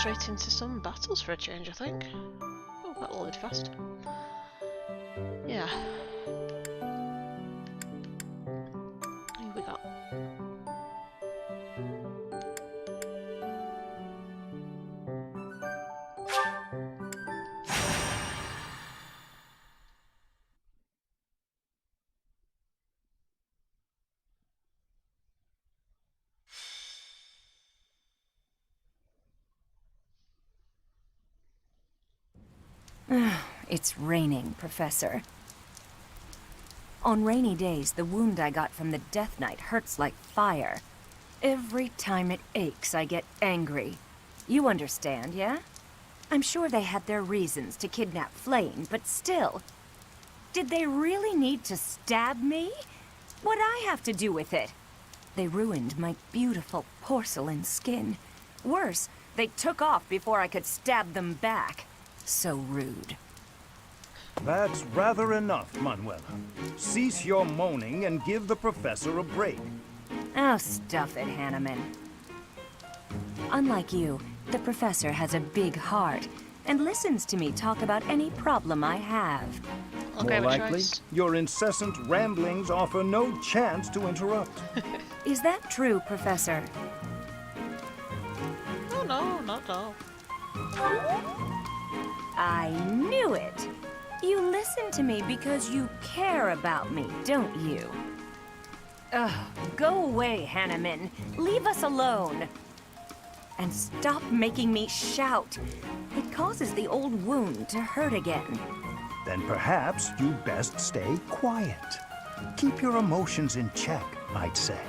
straight into some battles for a change, I think. Oh, that'll load fast. Yeah. Who we got? It's raining, Professor. On rainy days, the wound I got from the Death Knight hurts like fire. Every time it aches, I get angry. You understand, yeah? I'm sure they had their reasons to kidnap Flame, but still. Did they really need to stab me? What'd I have to do with it? They ruined my beautiful porcelain skin. Worse, they took off before I could stab them back. So rude. That's rather enough, Manuela. Cease your moaning and give the professor a break. Oh, stuff it, Hanneman. Unlike you, the professor has a big heart and listens to me talk about any problem I have. Okay, More likely, choice. your incessant ramblings offer no chance to interrupt. Is that true, Professor? Oh no, not at all. I knew it! You listen to me because you care about me, don't you? Ugh, go away, Hanneman. Leave us alone. And stop making me shout. It causes the old wound to hurt again. Then perhaps you'd best stay quiet. Keep your emotions in check, I'd say.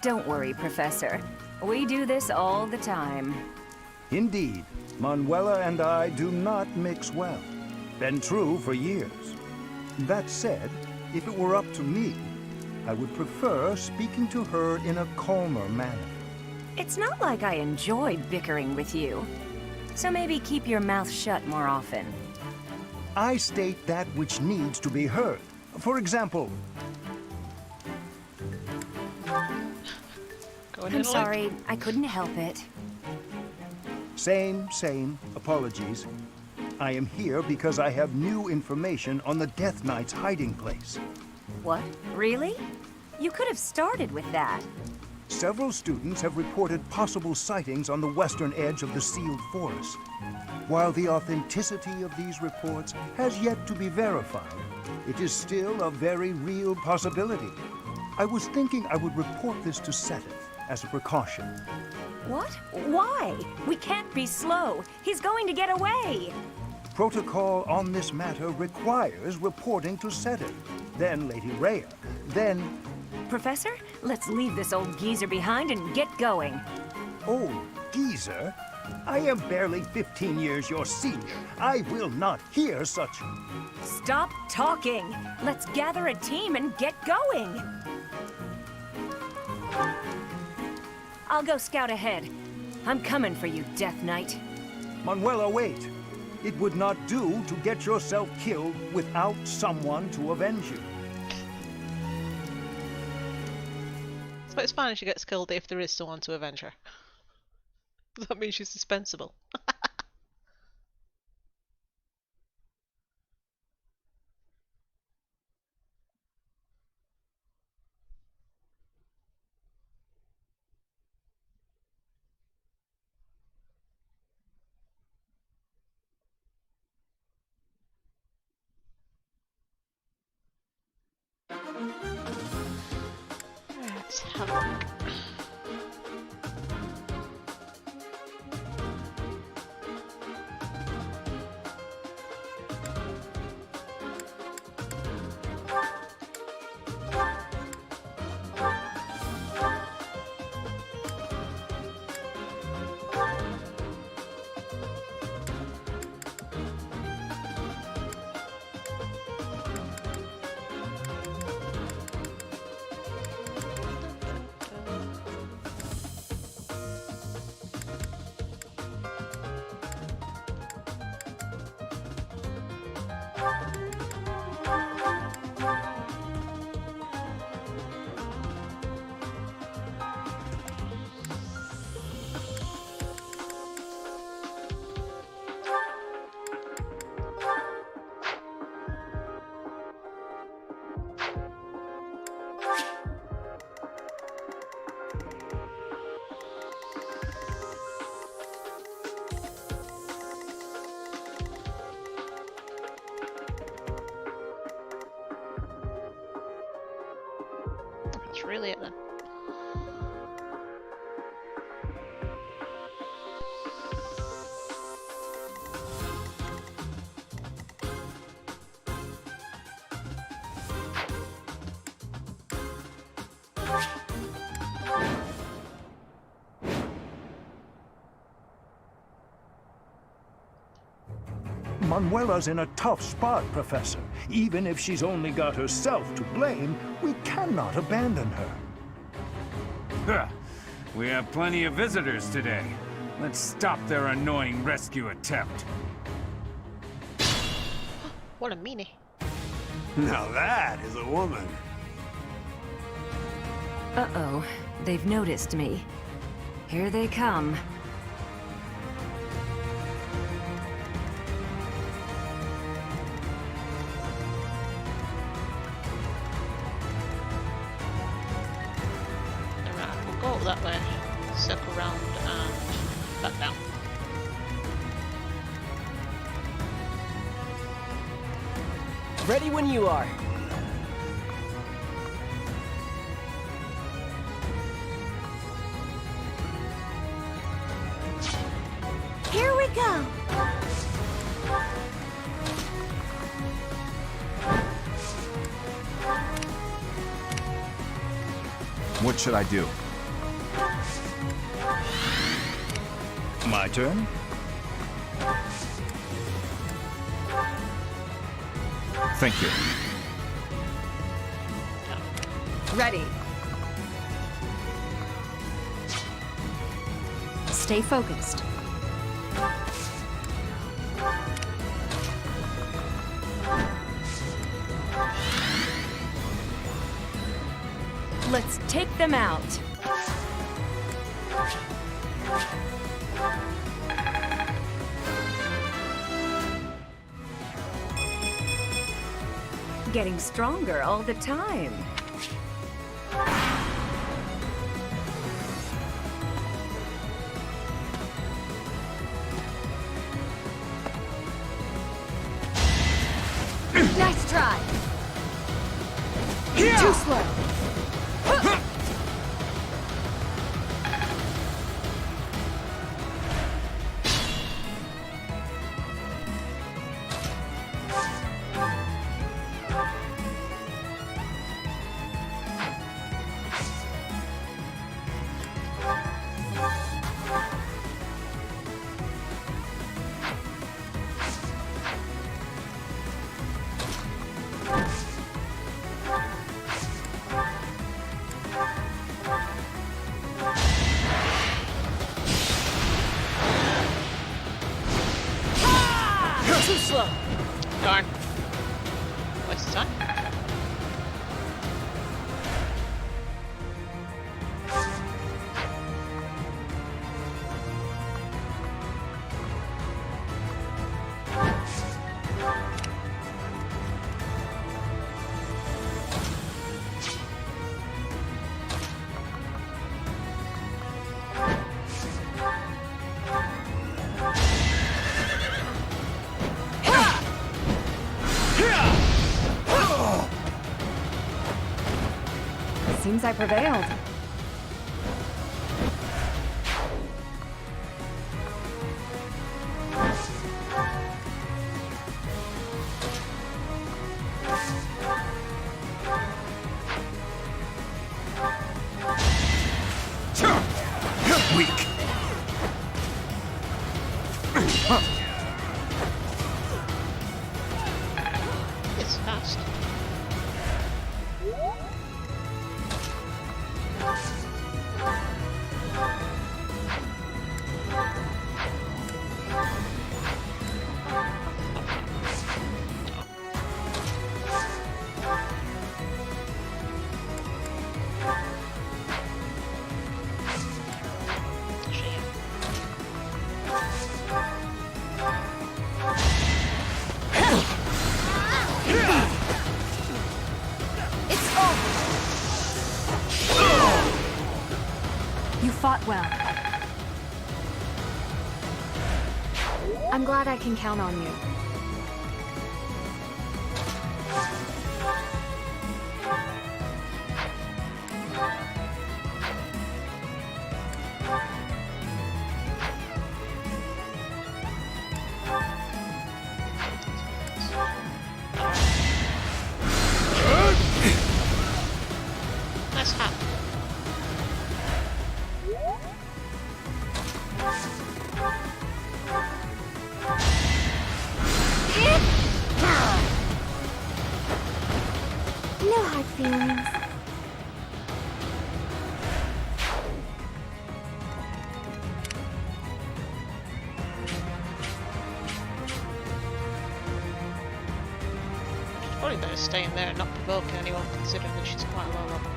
Don't worry, Professor. We do this all the time. Indeed, Manuela and I do not mix well. Been true for years. That said, if it were up to me, I would prefer speaking to her in a calmer manner. It's not like I enjoy bickering with you. So maybe keep your mouth shut more often. I state that which needs to be heard. For example, I'm sorry, I couldn't help it. same. Apologies. I am here because I have new information on the Death Knight's hiding place. What? Really? You could have started with that. Several students have reported possible sightings on the western edge of the sealed forest. While the authenticity of these reports has yet to be verified, it is still a very real possibility. I was thinking I would report this to Seth as a precaution. What? Why? We can't be slow. He's going to get away. Protocol on this matter requires reporting to Seth, then Lady Rhea, then... Professor, let's leave this old geezer behind and get going. Old geezer? I am barely 15 years your senior. I will not hear such... Stop talking. Let's gather a team and get going. I'll go scout ahead. I'm coming for you, Death Knight. Manuela, wait. It would not do to get yourself killed without someone to avenge you. So it's fine if she gets killed if there is someone to avenge her. That means she's dispensable. Let's have a look. Manuela's in a tough spot, Professor. Even if she's only got herself to blame, we cannot abandon her. Huh. We have plenty of visitors today. Let's stop their annoying rescue attempt. What a meanie. Now that is a woman. Uh-oh. They've noticed me. Here they come. Alright, we'll go up that way, circle round and back down. Ready when you are. Here we go! What should I do? My turn? Thank you. Ready. Stay focused. Let's take them out. Getting stronger all the time. Nice try. Too slow. Too slow. Darn. Waste of time. Seems I prevailed. Weak. It's fast. It's over. You fought well. I'm glad I can count on you. Nice hat. feelings? Probably better staying there and not provoking anyone, considering that she's quite low level.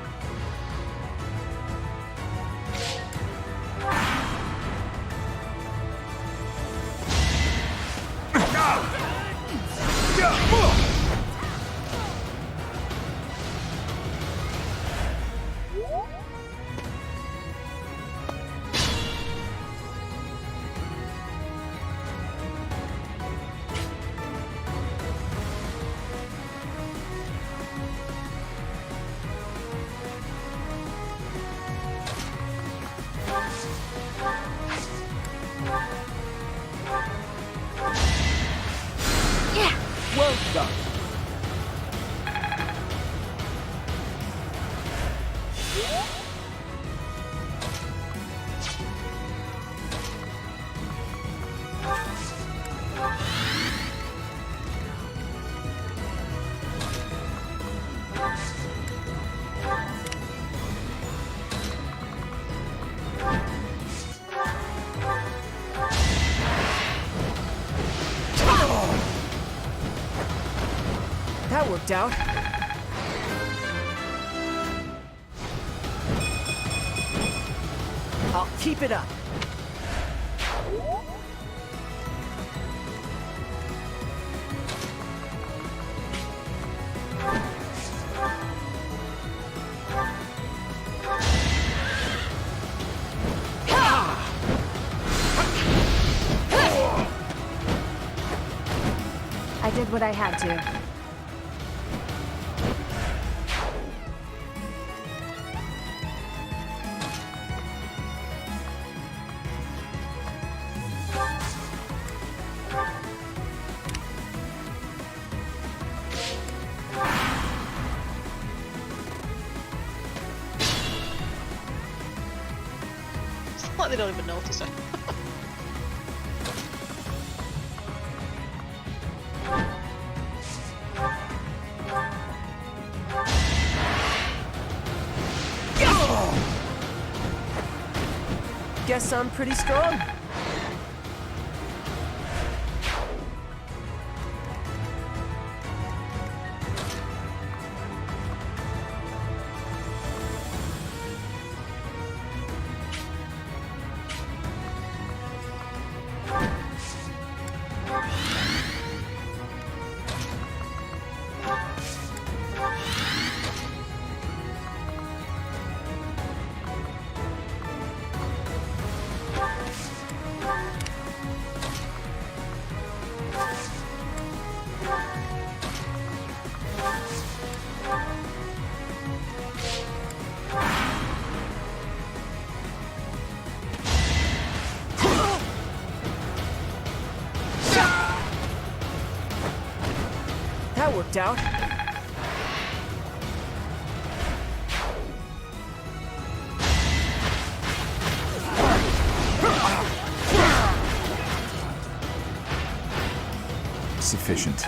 Well done. That worked out. I'll keep it up. I did what I had to. It's like they don't even notice her. Guess I'm pretty strong. That worked out. Sufficient.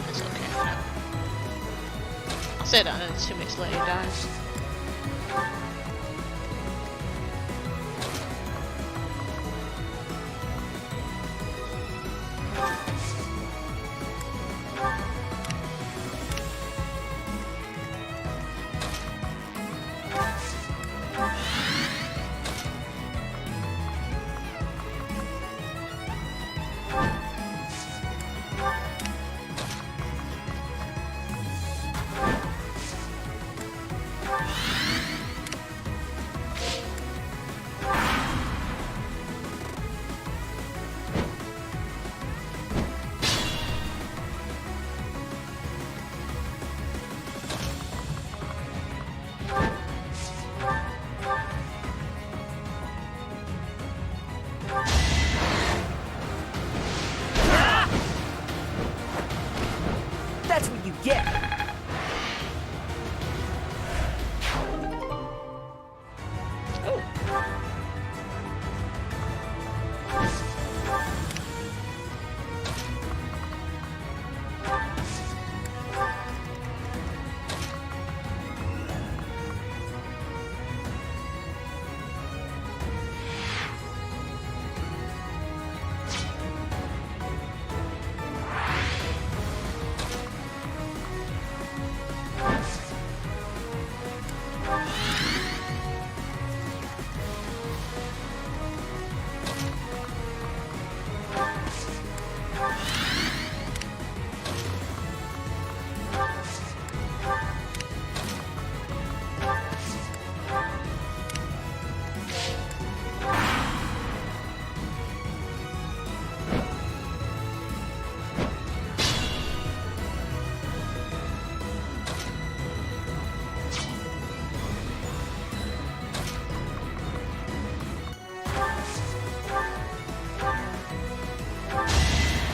It's okay now. I'll say that and then 2 minutes later he dies.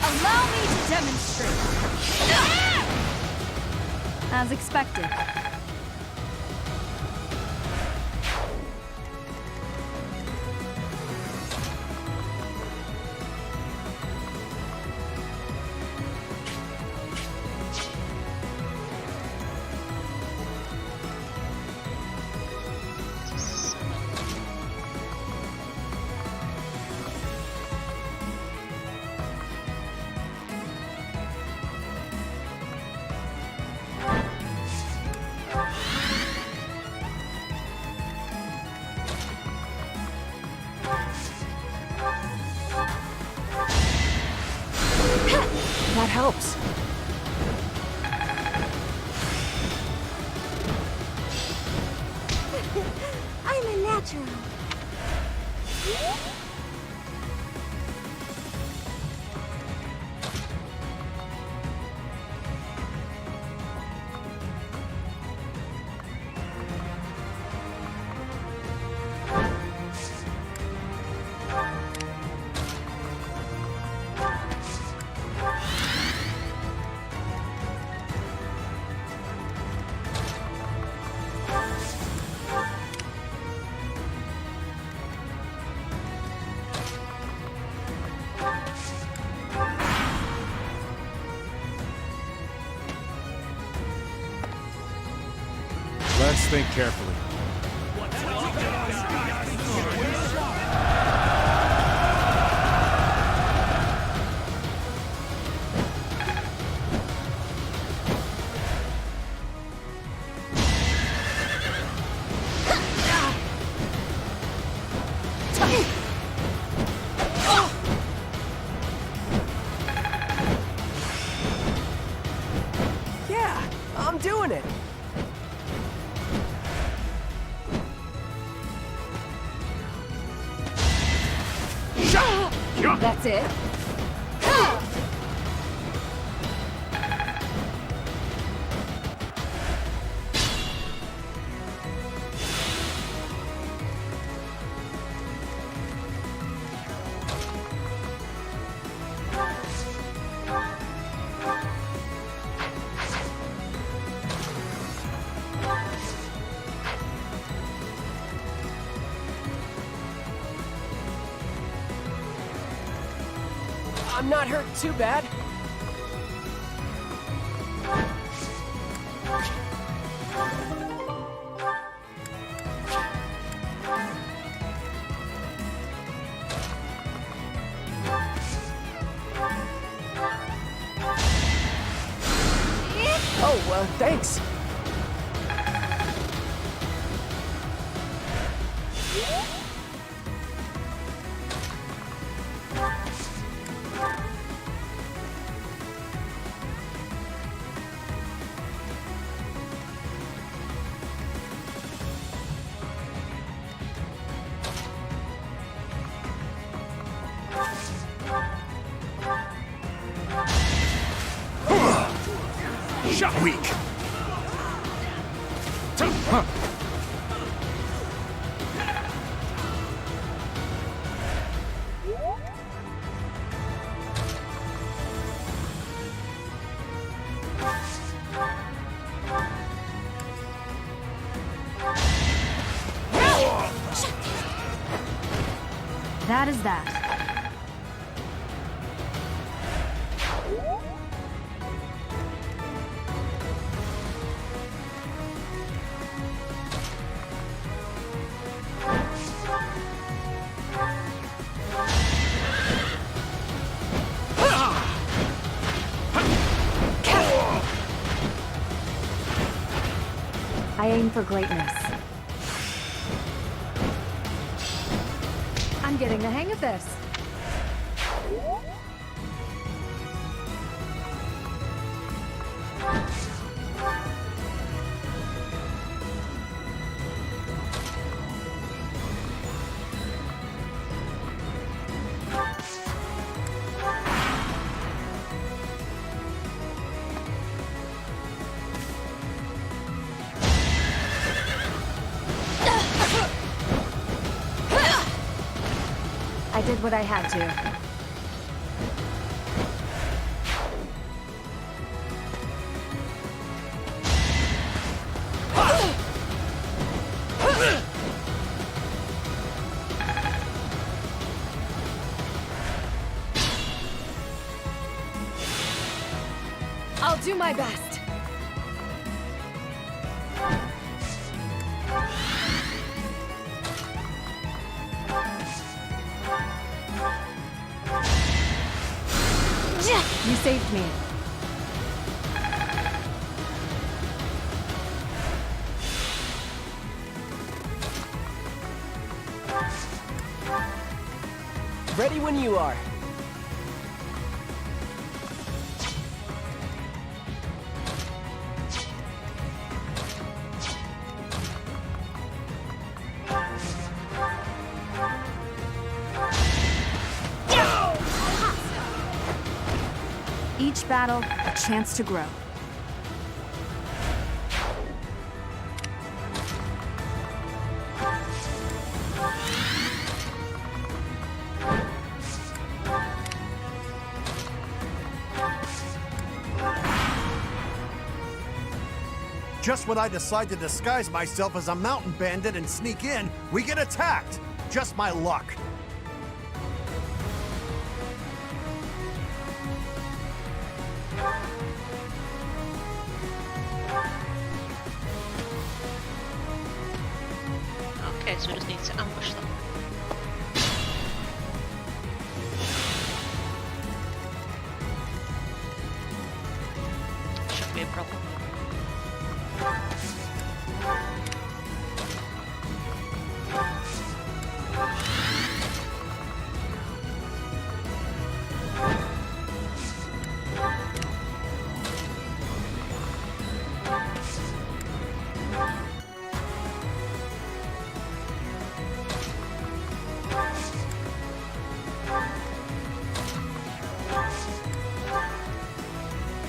Allow me to demonstrate. As expected. That helps. I'm a natural. Let's think carefully. Yeah, I'm doing it. That's it. I'm not hurt too bad. Oh, thanks. Shot weak. That is that. I aim for greatness. I'm getting the hang of this. I did what I had to. I'll do my best. You saved me. Ready when you are. Each battle, a chance to grow. Just when I decide to disguise myself as a mountain bandit and sneak in, we get attacked. Just my luck. Okay, so we just need to ambush them. Shouldn't be a problem.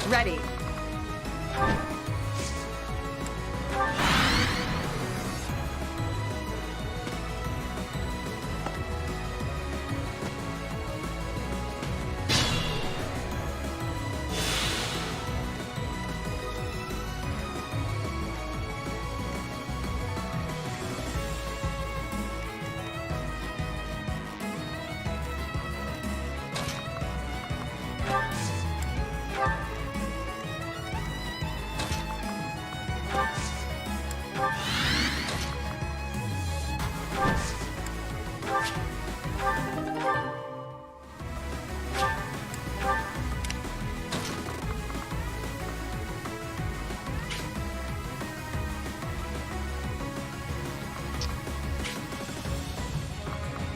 Ready.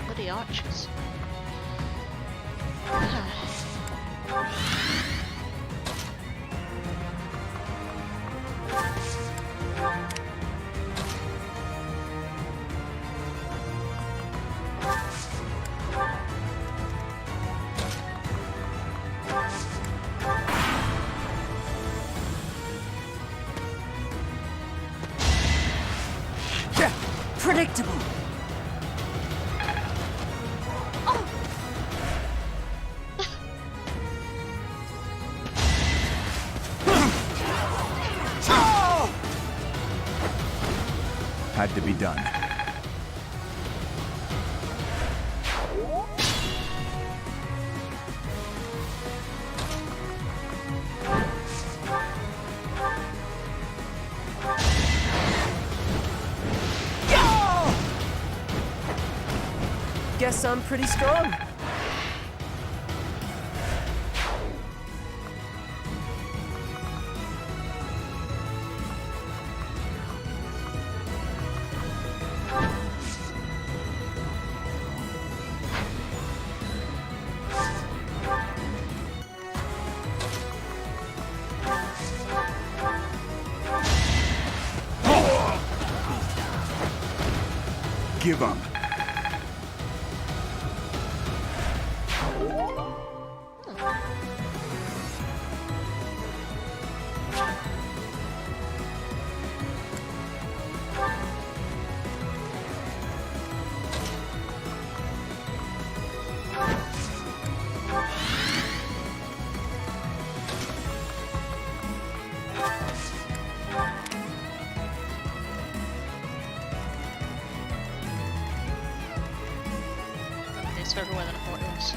Bloody archers. Predictable. Had to be done. Guess I'm pretty strong. Give up. It's everywhere than I thought it was.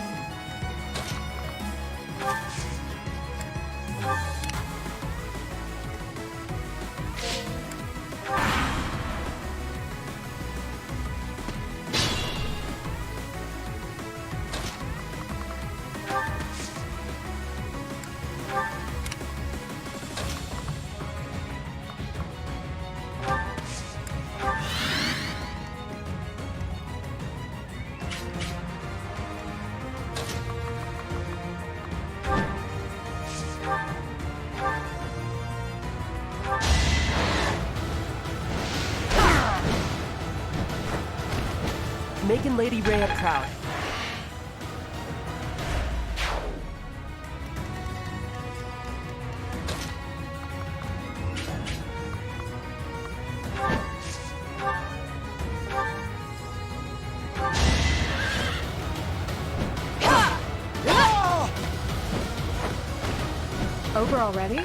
Making Lady Rhea proud. Over already?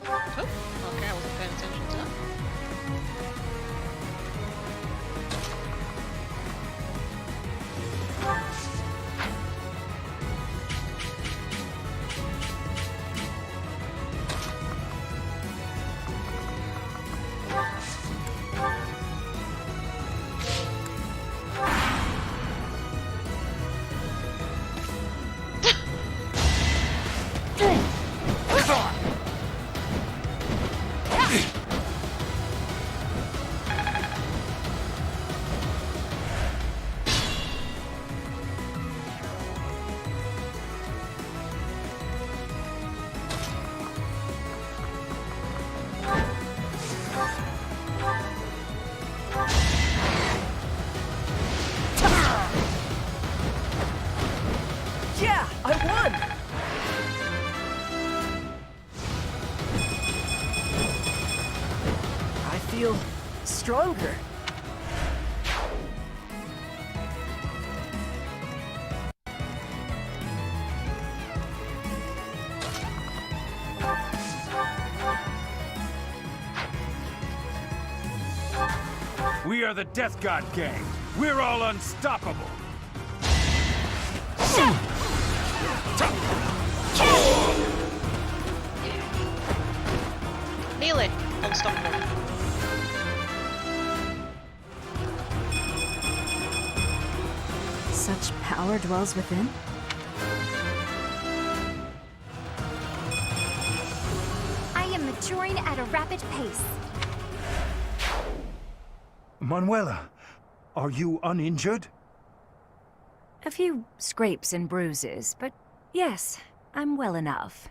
Oh, okay, I wasn't paying attention to that. Yeah, I won! I feel stronger. We are the Death God Gang. We're all unstoppable. Melee! Unstoppable. Such power dwells within? I am maturing at a rapid pace. Manuela, are you uninjured? A few scrapes and bruises, but yes, I'm well enough.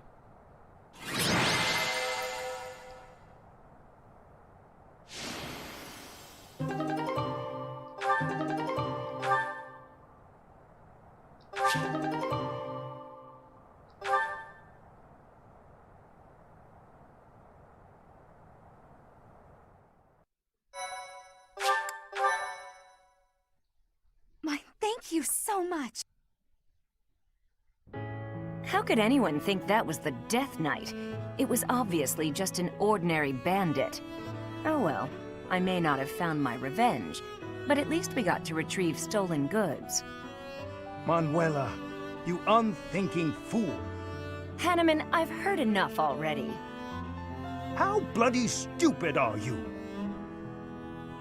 Thank you so much. How could anyone think that was the Death Knight? It was obviously just an ordinary bandit. Oh well, I may not have found my revenge, but at least we got to retrieve stolen goods. Manuela, you unthinking fool. Hanneman, I've heard enough already. How bloody stupid are you?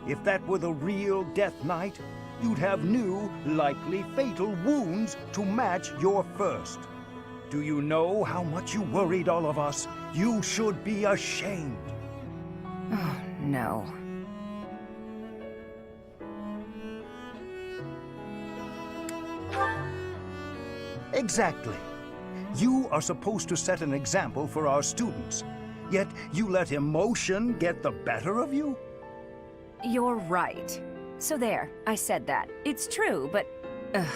If that were the real Death Knight, you'd have new, likely fatal wounds to match your first. Do you know how much you worried all of us? You should be ashamed. Oh, no. Exactly. You are supposed to set an example for our students, yet you let emotion get the better of you? You're right. So there, I said that. It's true, but... Ugh.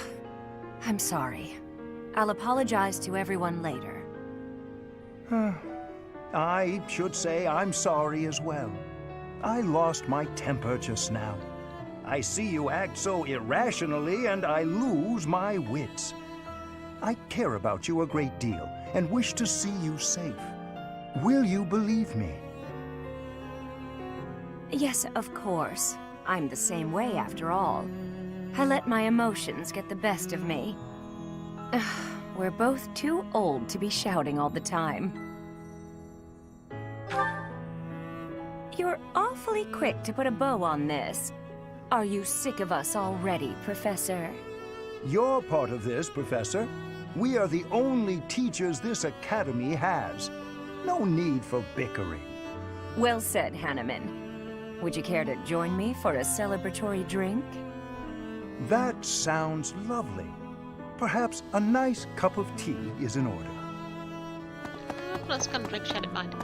I'm sorry. I'll apologize to everyone later. I should say I'm sorry as well. I lost my temper just now. I see you act so irrationally and I lose my wits. I care about you a great deal and wish to see you safe. Will you believe me? Yes, of course. I'm the same way after all. I let my emotions get the best of me. Ugh, we're both too old to be shouting all the time. You're awfully quick to put a bow on this. Are you sick of us already, Professor? You're part of this, Professor. We are the only teachers this academy has. No need for bickering. Well said, Hanneman. Would you care to join me for a celebratory drink? That sounds lovely. Perhaps a nice cup of tea is in order. What else kind of drink should it find?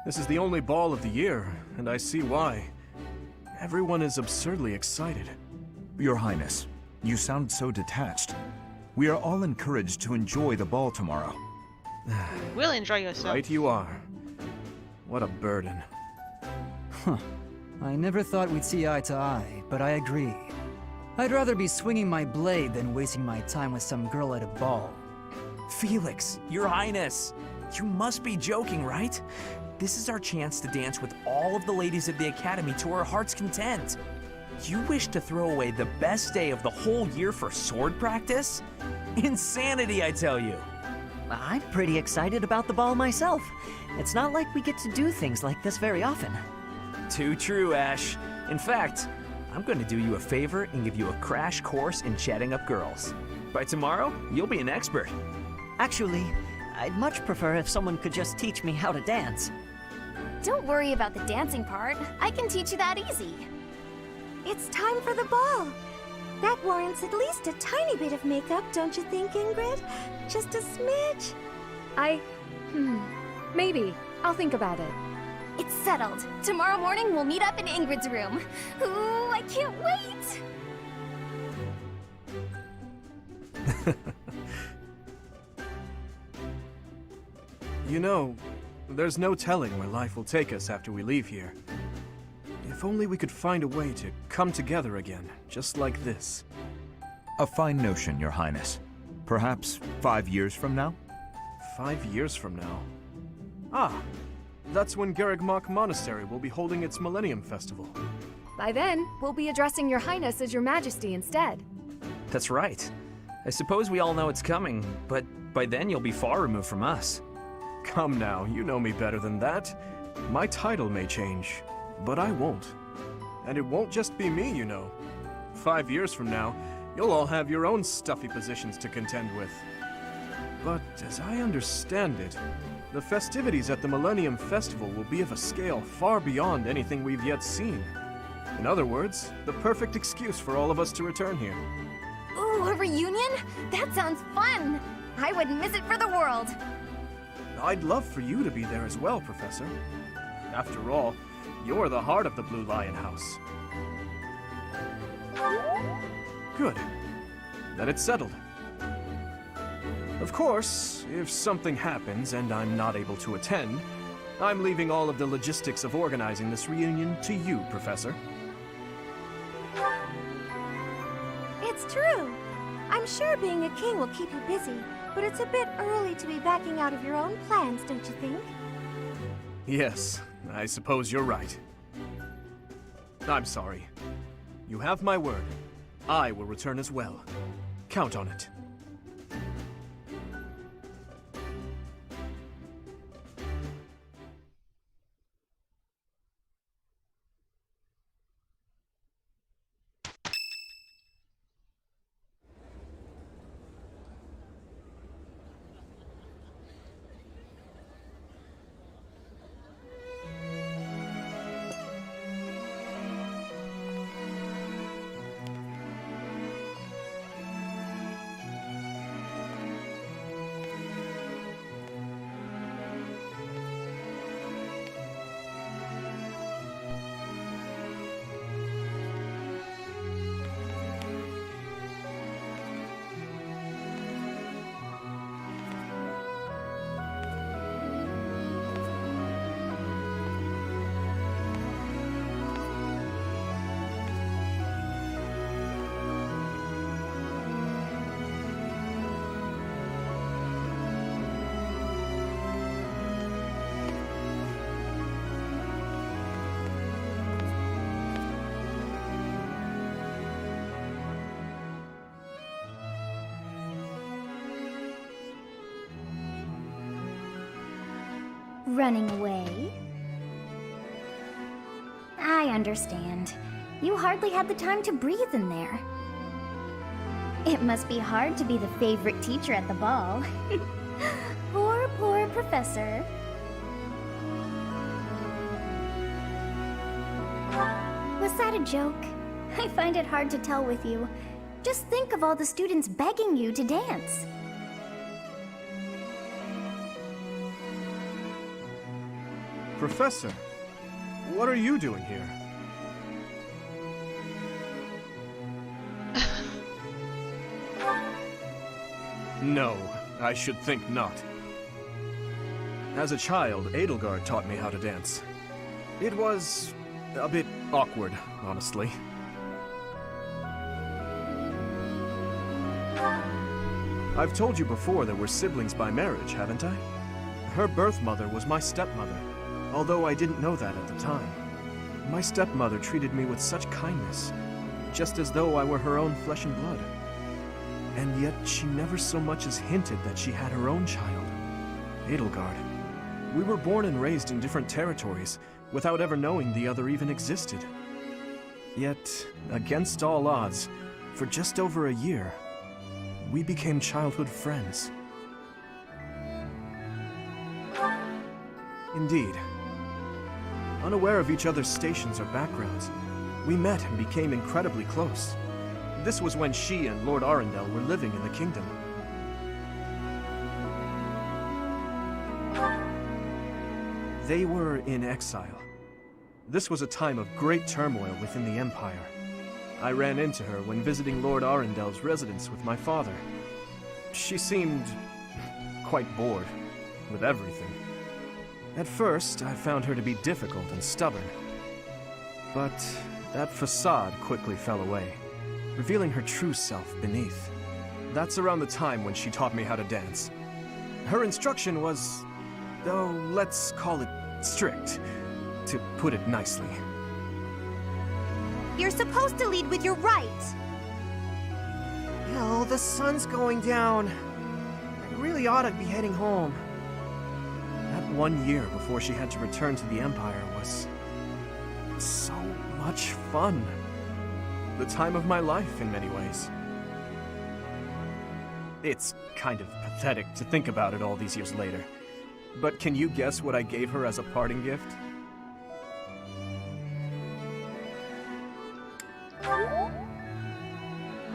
This is the only ball of the year, and I see why. Everyone is absurdly excited. Your Highness, you sound so detached. We are all encouraged to enjoy the ball tomorrow. Will enjoy yourself. Right you are. What a burden. Huh. I never thought we'd see eye to eye, but I agree. I'd rather be swinging my blade than wasting my time with some girl at a ball. Felix, Your Highness, you must be joking, right? This is our chance to dance with all of the ladies of the Academy to our heart's content. You wish to throw away the best day of the whole year for sword practice? Insanity, I tell you. I'm pretty excited about the ball myself. It's not like we get to do things like this very often. Too true, Ash. In fact, I'm going to do you a favor and give you a crash course in chatting up girls. By tomorrow, you'll be an expert. Actually, I'd much prefer if someone could just teach me how to dance. Don't worry about the dancing part. I can teach you that easy. It's time for the ball. That warrants at least a tiny bit of makeup, don't you think, Ingrid? Just a smidge. Maybe. I'll think about it. It's settled. Tomorrow morning we'll meet up in Ingrid's room. Ooh, I can't wait! You know, there's no telling where life will take us after we leave here. If only we could find a way to come together again, just like this. A fine notion, Your Highness. Perhaps 5 years from now? 5 years from now? Ah, that's when Garrigmach Monastery will be holding its Millennium Festival. By then, we'll be addressing Your Highness as Your Majesty instead. That's right. I suppose we all know it's coming, but by then you'll be far removed from us. Come now, you know me better than that. My title may change, but I won't. And it won't just be me, you know. 5 years from now, you'll all have your own stuffy positions to contend with. But as I understand it, the festivities at the Millennium Festival will be of a scale far beyond anything we've yet seen. In other words, the perfect excuse for all of us to return here. Ooh, a reunion? That sounds fun! I wouldn't miss it for the world! I'd love for you to be there as well, Professor. After all, you're the heart of the Blue Lion House. Good. Then it's settled. Of course, if something happens and I'm not able to attend, I'm leaving all of the logistics of organizing this reunion to you, Professor. It's true. I'm sure being a king will keep you busy, but it's a bit early to be backing out of your own plans, don't you think? Yes, I suppose you're right. I'm sorry. You have my word. I will return as well. Count on it. Running away? I understand. You hardly had the time to breathe in there. It must be hard to be the favorite teacher at the ball. Poor professor. Was that a joke? I find it hard to tell with you. Just think of all the students begging you to dance. Professor, what are you doing here? No, I should think not. As a child, Edelgard taught me how to dance. It was a bit awkward, honestly. I've told you before that we're siblings by marriage, haven't I? Her birth mother was my stepmother, although I didn't know that at the time. My stepmother treated me with such kindness, just as though I were her own flesh and blood. And yet she never so much as hinted that she had her own child, Edelgard. We were born and raised in different territories, without ever knowing the other even existed. Yet, against all odds, for just over a year, we became childhood friends. Indeed. Unaware of each other's stations or backgrounds, we met and became incredibly close. This was when she and Lord Arundel were living in the kingdom. They were in exile. This was a time of great turmoil within the Empire. I ran into her when visiting Lord Arundel's residence with my father. She seemed quite bored with everything. At first, I found her to be difficult and stubborn. But that facade quickly fell away, revealing her true self beneath. That's around the time when she taught me how to dance. Her instruction was, though, let's call it strict, to put it nicely. You're supposed to lead with your right. Oh, the sun's going down. I really ought to be heading home. That 1 year before she had to return to the Empire was so much fun. The time of my life in many ways. It's kind of pathetic to think about it all these years later. But can you guess what I gave her as a parting gift?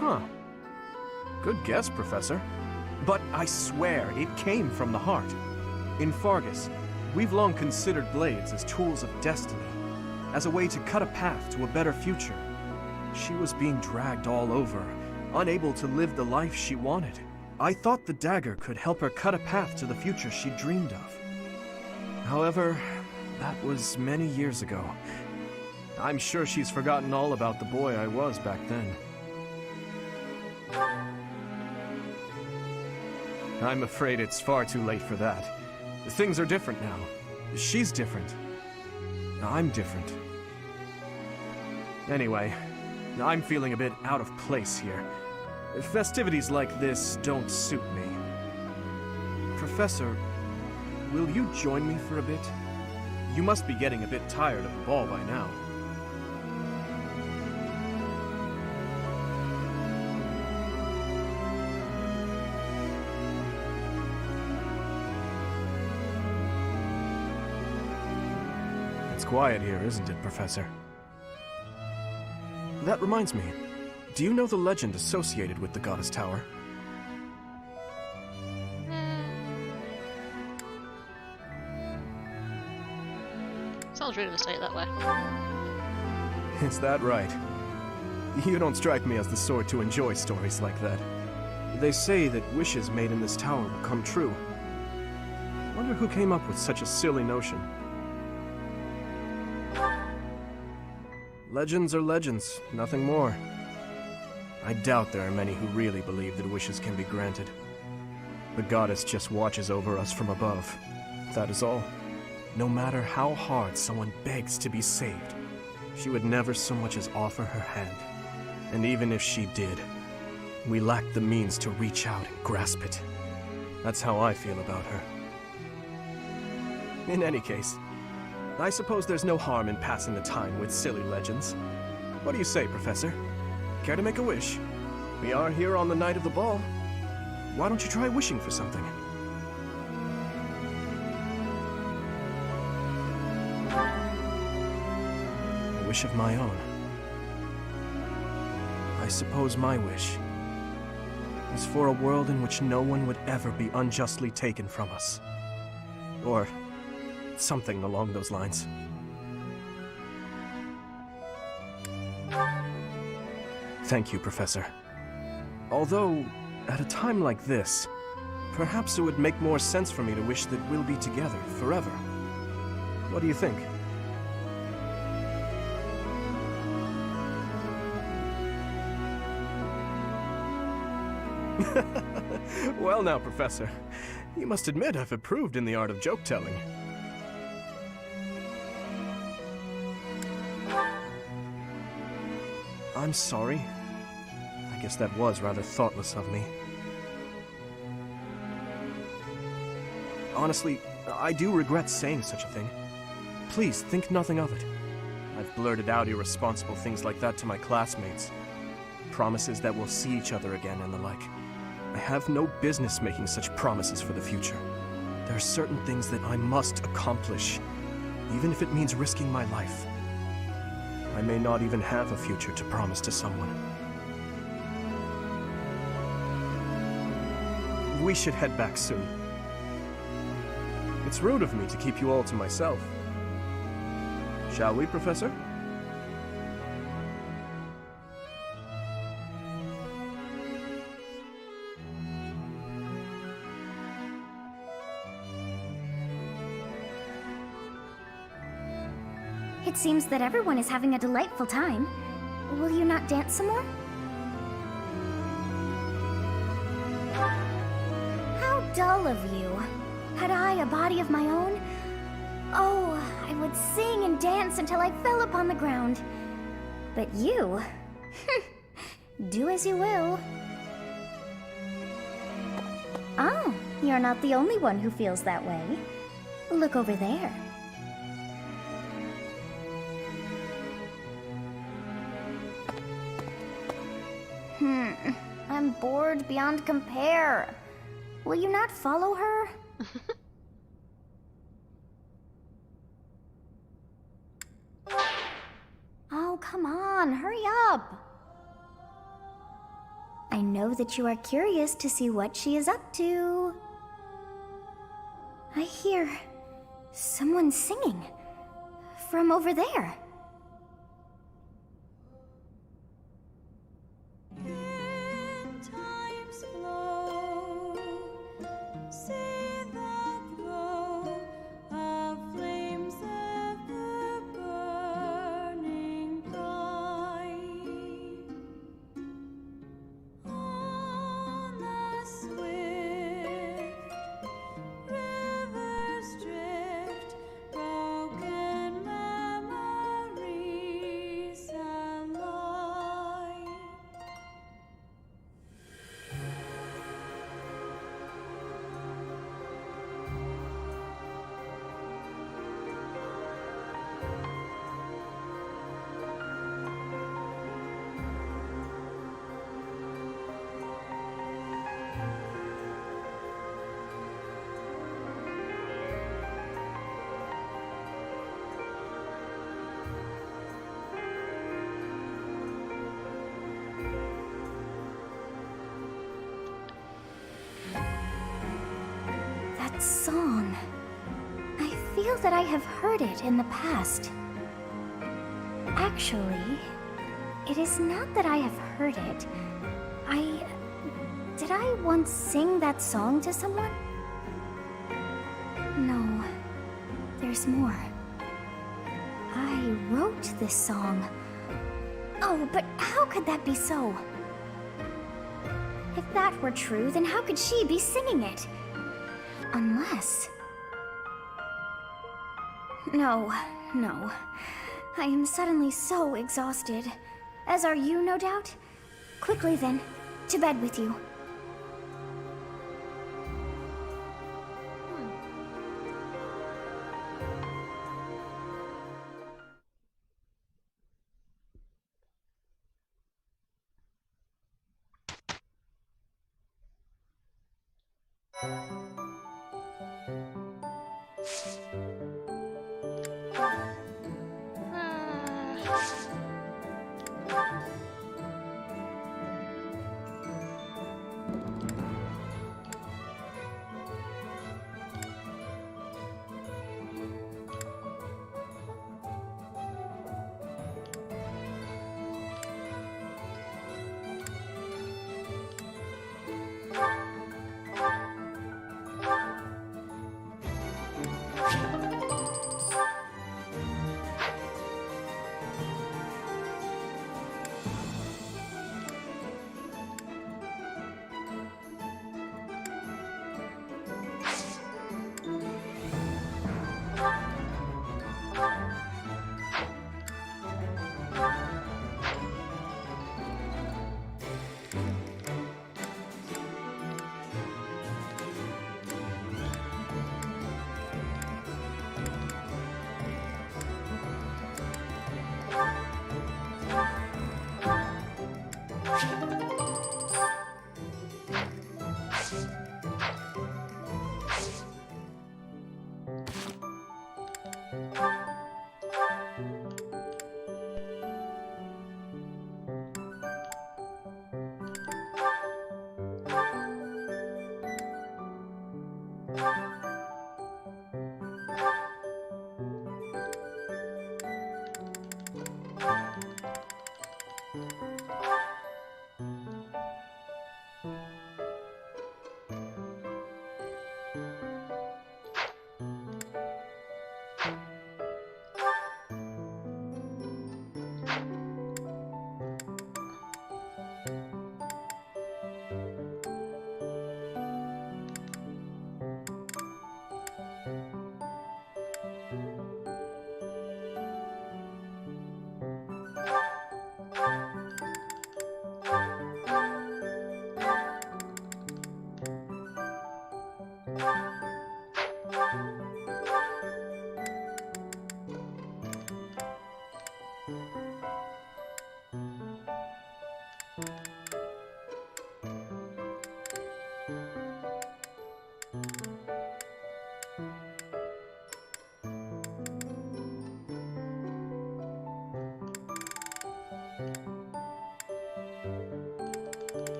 Huh. Good guess, Professor. But I swear, it came from the heart. In Fargus, we've long considered blades as tools of destiny, as a way to cut a path to a better future. She was being dragged all over, unable to live the life she wanted. I thought the dagger could help her cut a path to the future she dreamed of. However, that was many years ago. I'm sure she's forgotten all about the boy I was back then. I'm afraid it's far too late for that. Things are different now. She's different. I'm different. Anyway, I'm feeling a bit out of place here. Festivities like this don't suit me. Professor, will you join me for a bit? You must be getting a bit tired of the ball by now. It's quiet here, isn't it, Professor? That reminds me. Do you know the legend associated with the Goddess Tower? Sounds rude to say it that way. Is that right? You don't strike me as the sort to enjoy stories like that. They say that wishes made in this tower will come true. Wonder who came up with such a silly notion. Legends are legends, nothing more. I doubt there are many who really believe that wishes can be granted. The goddess just watches over us from above. That is all. No matter how hard someone begs to be saved, she would never so much as offer her hand. And even if she did, we lack the means to reach out and grasp it. That's how I feel about her. In any case, I suppose there's no harm in passing the time with silly legends. What do you say, Professor? Care to make a wish? We are here on the night of the ball. Why don't you try wishing for something? A wish of my own. I suppose my wish is for a world in which no one would ever be unjustly taken from us. Or something along those lines. Thank you, Professor. Although, at a time like this, perhaps it would make more sense for me to wish that we'll be together forever. What do you think? Well now, Professor, you must admit I've improved in the art of joke-telling. I'm sorry. I guess that was rather thoughtless of me. Honestly, I do regret saying such a thing. Please, think nothing of it. I've blurted out irresponsible things like that to my classmates. Promises that we'll see each other again and the like. I have no business making such promises for the future. There are certain things that I must accomplish, even if it means risking my life. I may not even have a future to promise to someone. We should head back soon. It's rude of me to keep you all to myself. Shall we, Professor? It seems that everyone is having a delightful time. Will you not dance some more? How dull of you. Had I a body of my own? Oh, I would sing and dance until I fell upon the ground. But you... do as you will. Ah, you're not the only one who feels that way. Look over there. I'm bored beyond compare. Will you not follow her? Oh, come on, hurry up. I know that you are curious to see what she is up to. I hear someone singing from over there. In times flow song. I feel that I have heard it in the past. Actually, it is not that I have heard it. Did I once sing that song to someone? No, there's more. I wrote this song. Oh, but how could that be so? If that were true, then how could she be singing it? Unless... No. I am suddenly so exhausted. As are you, no doubt? Quickly then, to bed with you.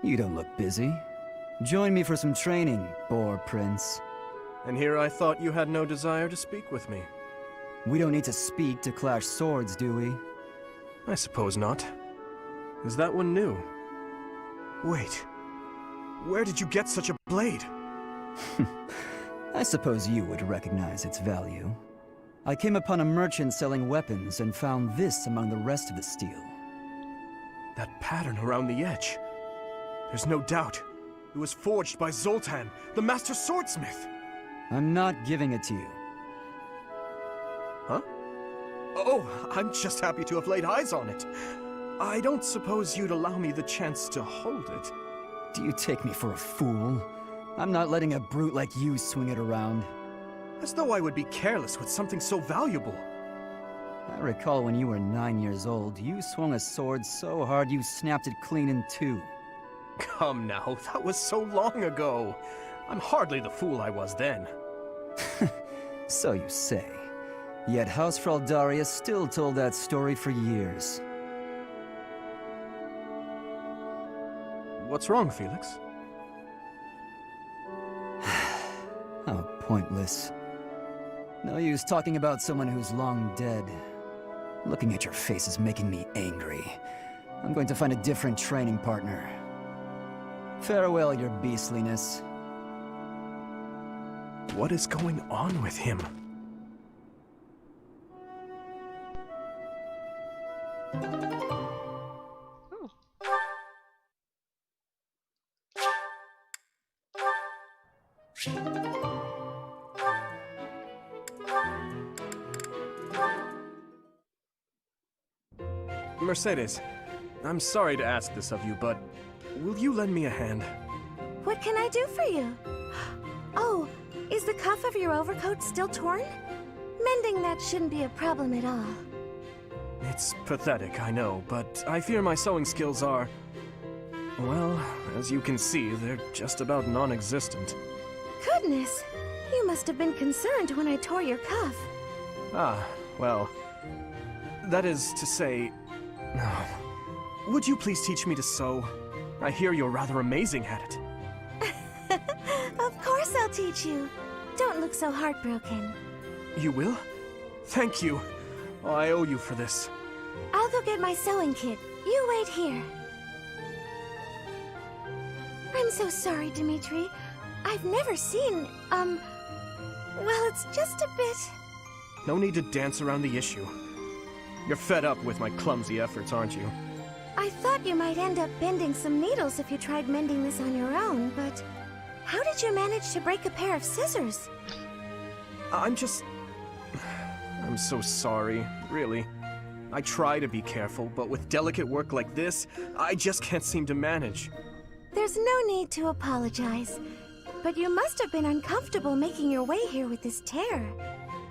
You don't look busy. Join me for some training, Boar Prince. And here I thought you had no desire to speak with me. We don't need to speak to clash swords, do we? I suppose not. Is that one new? Wait. Where did you get such a blade? I suppose you would recognize its value. I came upon a merchant selling weapons and found this among the rest of the steel. That pattern around the edge. There's no doubt. It was forged by Zoltan, the master swordsmith. I'm not giving it to you. Huh? Oh, I'm just happy to have laid eyes on it. I don't suppose you'd allow me the chance to hold it. Do you take me for a fool? I'm not letting a brute like you swing it around. As though I would be careless with something so valuable. I recall when you were 9 years old, you swung a sword so hard you snapped it clean in two. Come now, that was so long ago. I'm hardly the fool I was then. So you say. Yet House Fraldarius still told that story for years. What's wrong, Felix? How pointless. No use talking about someone who's long dead. Looking at your face is making me angry. I'm going to find a different training partner. Farewell, your beastliness. What is going on with him? Mercedes, I'm sorry to ask this of you, but will you lend me a hand? What can I do for you? Oh, is the cuff of your overcoat still torn? Mending that shouldn't be a problem at all. It's pathetic, I know, but I fear my sewing skills are... well, as you can see, they're just about non-existent. Goodness, you must have been concerned when I tore your cuff. Ah, well... that is to say... would you please teach me to sew? I hear you're rather amazing at it. Of course I'll teach you. Don't look so heartbroken. You will? Thank you. Oh, I owe you for this. I'll go get my sewing kit. You wait here. I'm so sorry, Dimitri. I've never seen, well, it's just a bit... No need to dance around the issue. You're fed up with my clumsy efforts, aren't you? I thought you might end up bending some needles if you tried mending this on your own, but... how did you manage to break a pair of scissors? I'm so sorry, really. I try to be careful, but with delicate work like this, I just can't seem to manage. There's no need to apologize, but you must have been uncomfortable making your way here with this tear.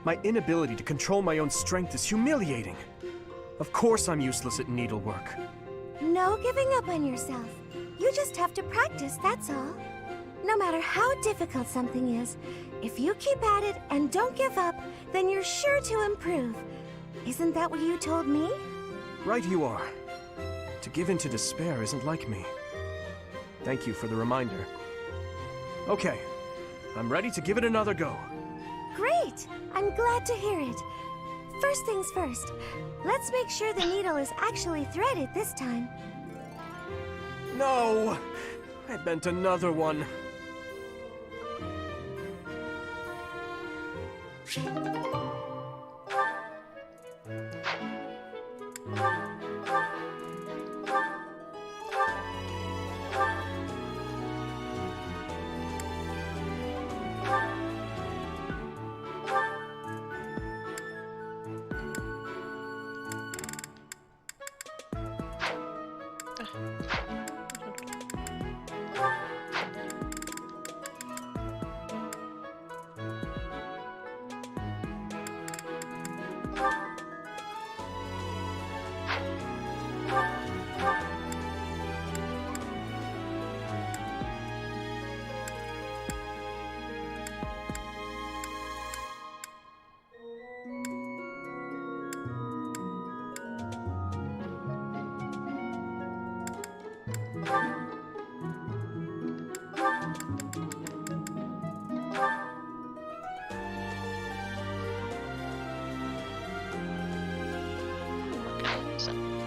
My inability to control my own strength is humiliating. Of course I'm useless at needlework. No giving up on yourself. You just have to practice, that's all. No matter how difficult something is, if you keep at it and don't give up, then you're sure to improve. Isn't that what you told me? Right you are. To give in to despair isn't like me. Thank you for the reminder. Okay, I'm ready to give it another go. Great! I'm glad to hear it. First things first, let's make sure the needle is actually threaded this time. No! I bent another one. dancing.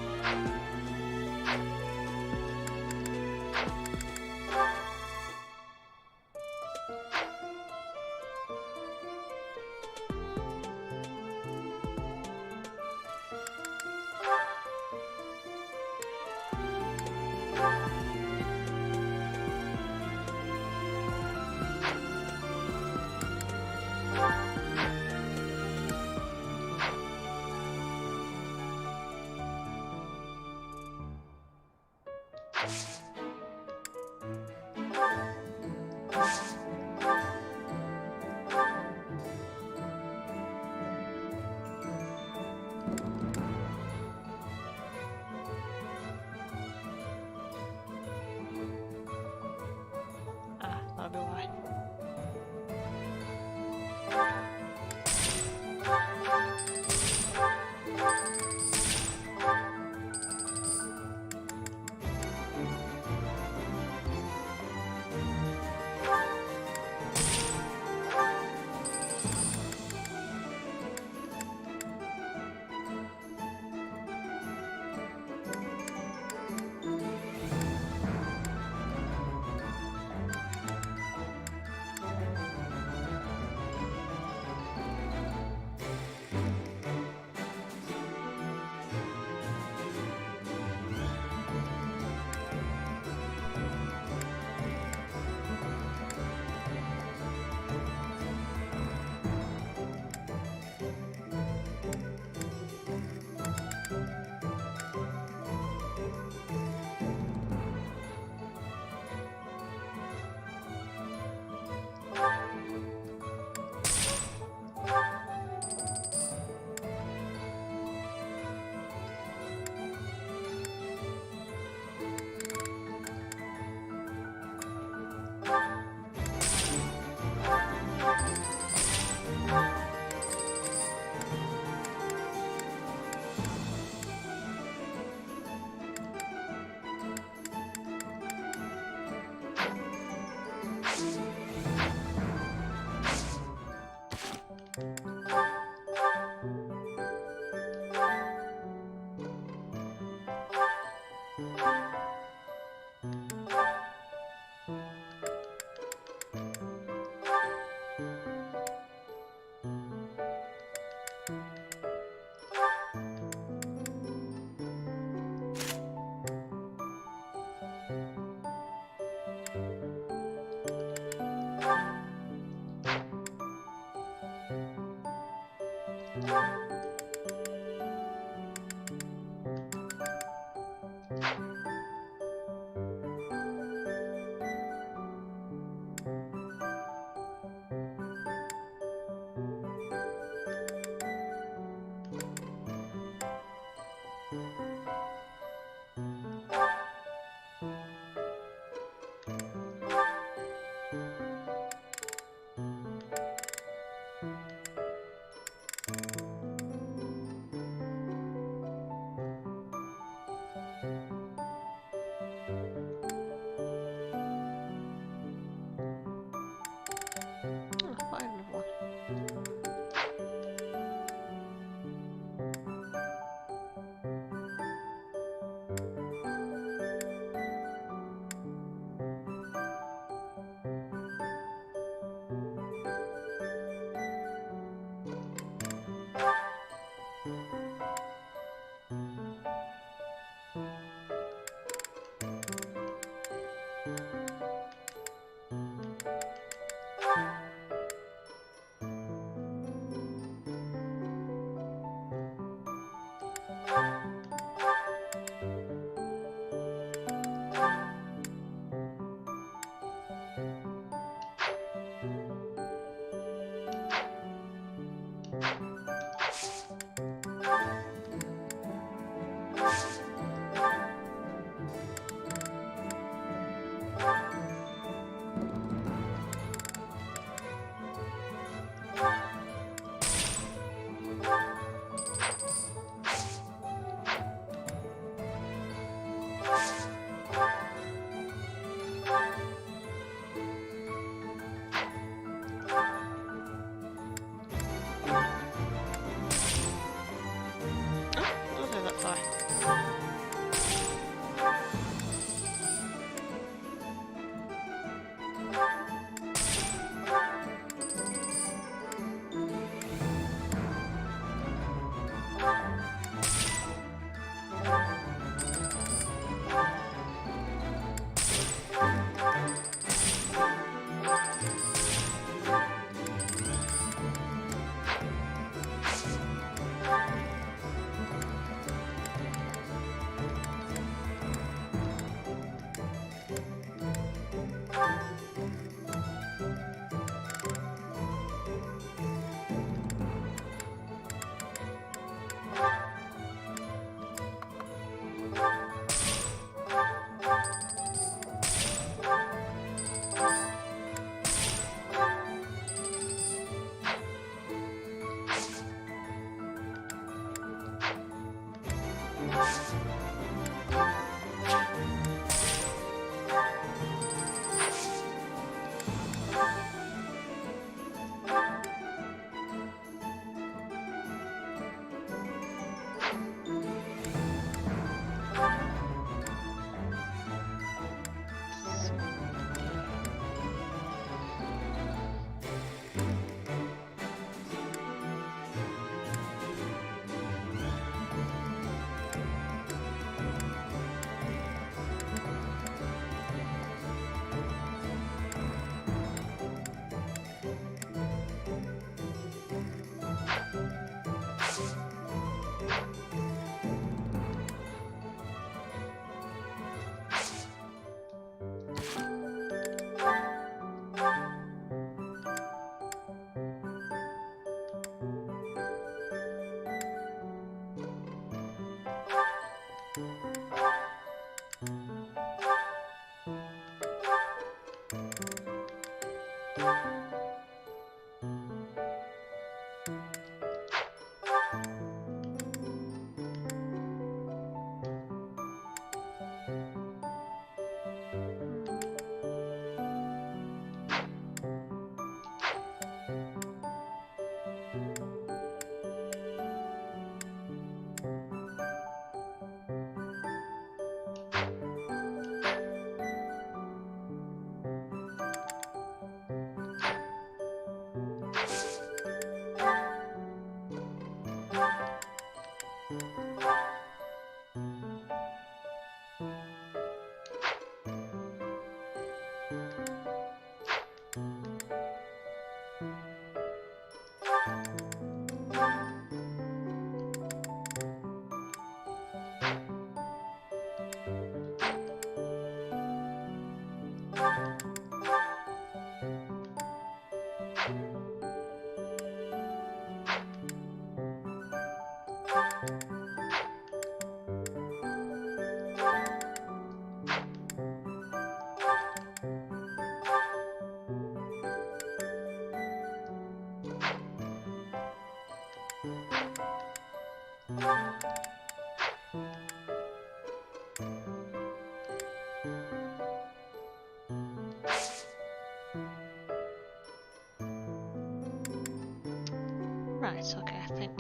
Right, okay, I think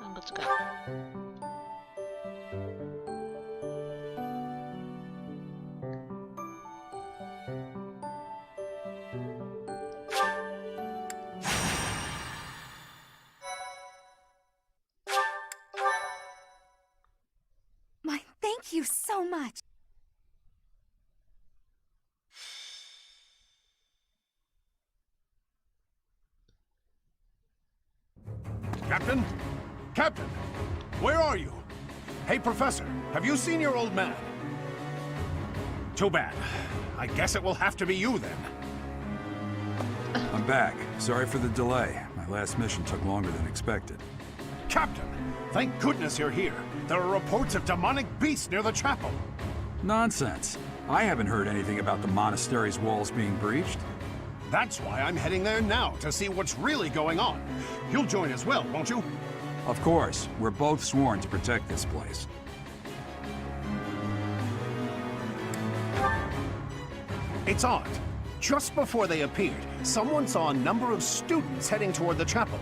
I'm good to go. My thank you so much. Captain? Captain! Where are you? Hey, Professor, have you seen your old man? Too bad. I guess it will have to be you then. I'm back. Sorry for the delay. My last mission took longer than expected. Captain! Thank goodness you're here. There are reports of demonic beasts near the chapel. Nonsense. I haven't heard anything about the monastery's walls being breached. That's why I'm heading there now, to see what's really going on. You'll join as well, won't you? Of course. We're both sworn to protect this place. It's odd. Just before they appeared, someone saw a number of students heading toward the chapel.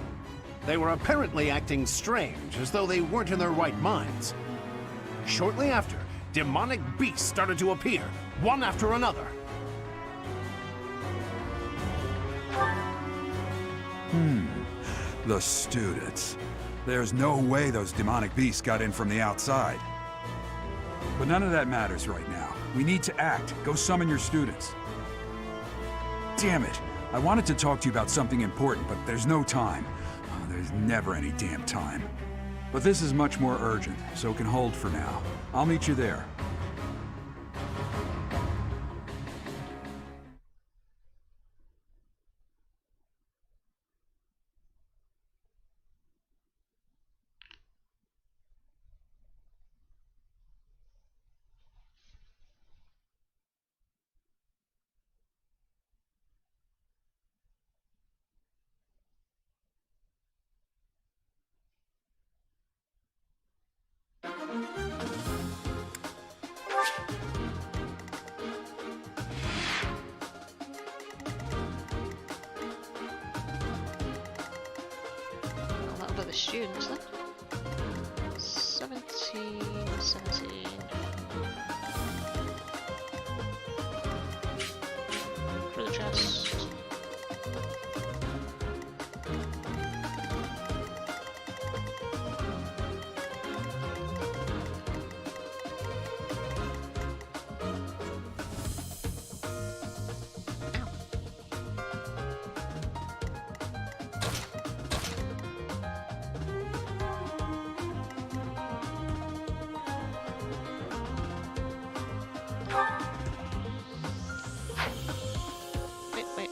They were apparently acting strange, as though they weren't in their right minds. Shortly after, demonic beasts started to appear, one after another. The students. There's no way those demonic beasts got in from the outside. But none of that matters right now. We need to act. Go summon your students. Damn it. I wanted to talk to you about something important, but there's no time. Oh, there's never any damn time. But this is much more urgent, so it can hold for now. I'll meet you there. Well, that'll be the students then. 17, 17. For the chest.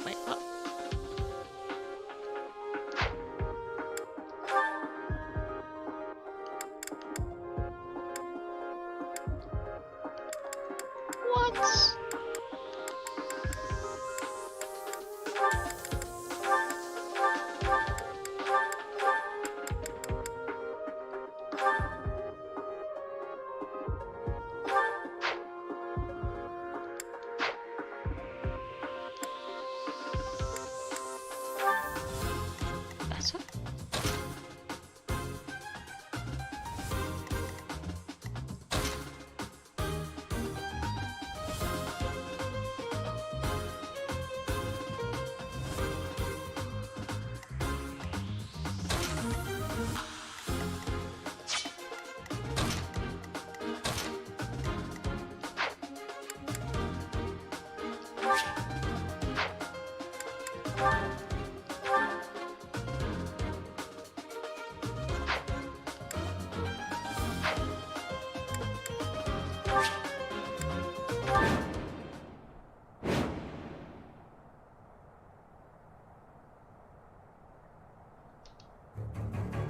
Wait. So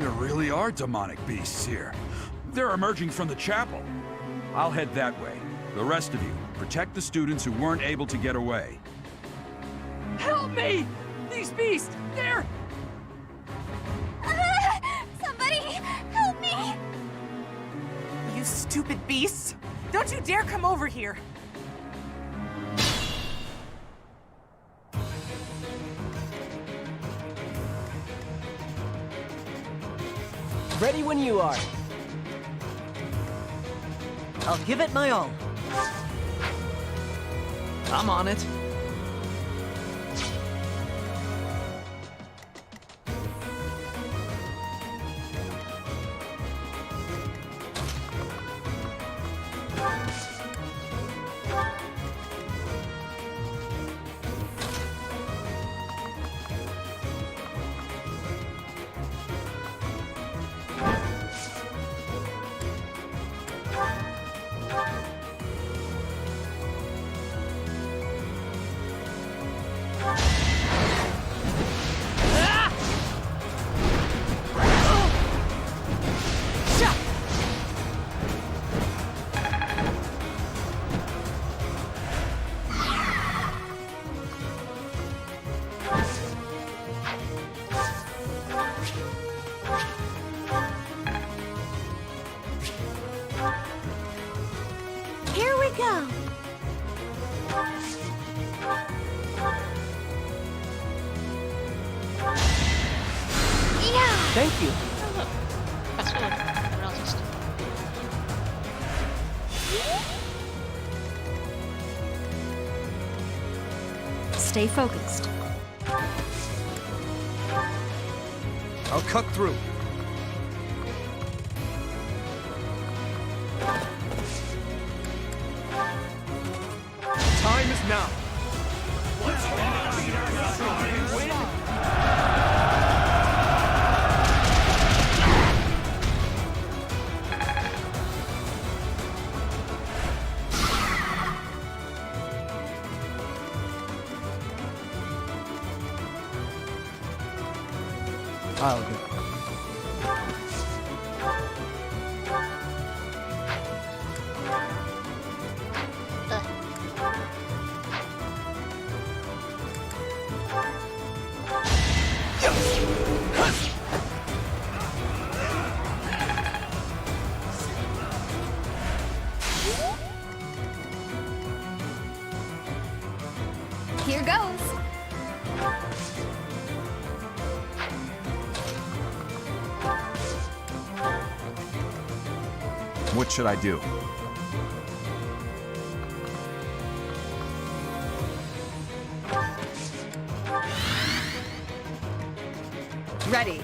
There really are demonic beasts here. They're emerging from the chapel. I'll head that way. The rest of you, protect the students who weren't able to get away. Help me! These beasts, they're... Somebody, help me! You stupid beasts! Don't you dare come over here! Ready when you are. I'll give it my all. I'm on it. Here we go. Yeah. Thank you. oh look, fast forward. An artist. Stay focused. I'll cut through. Time is now. I'll go. Here goes. What should I do? Ready.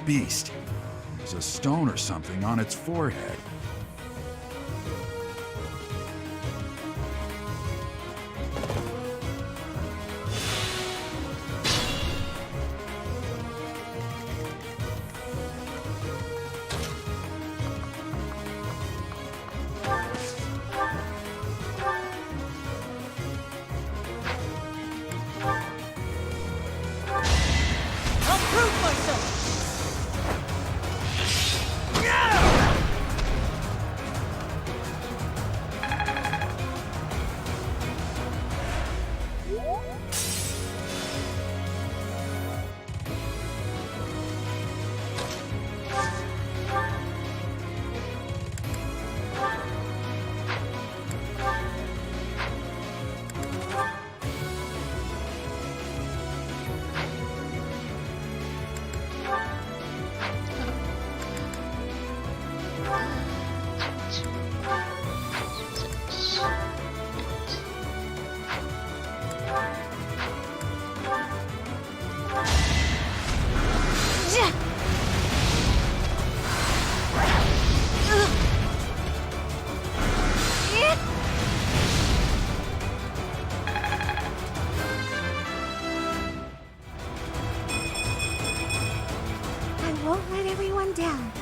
Beast. There's a stone or something on its forehead. won't let everyone down.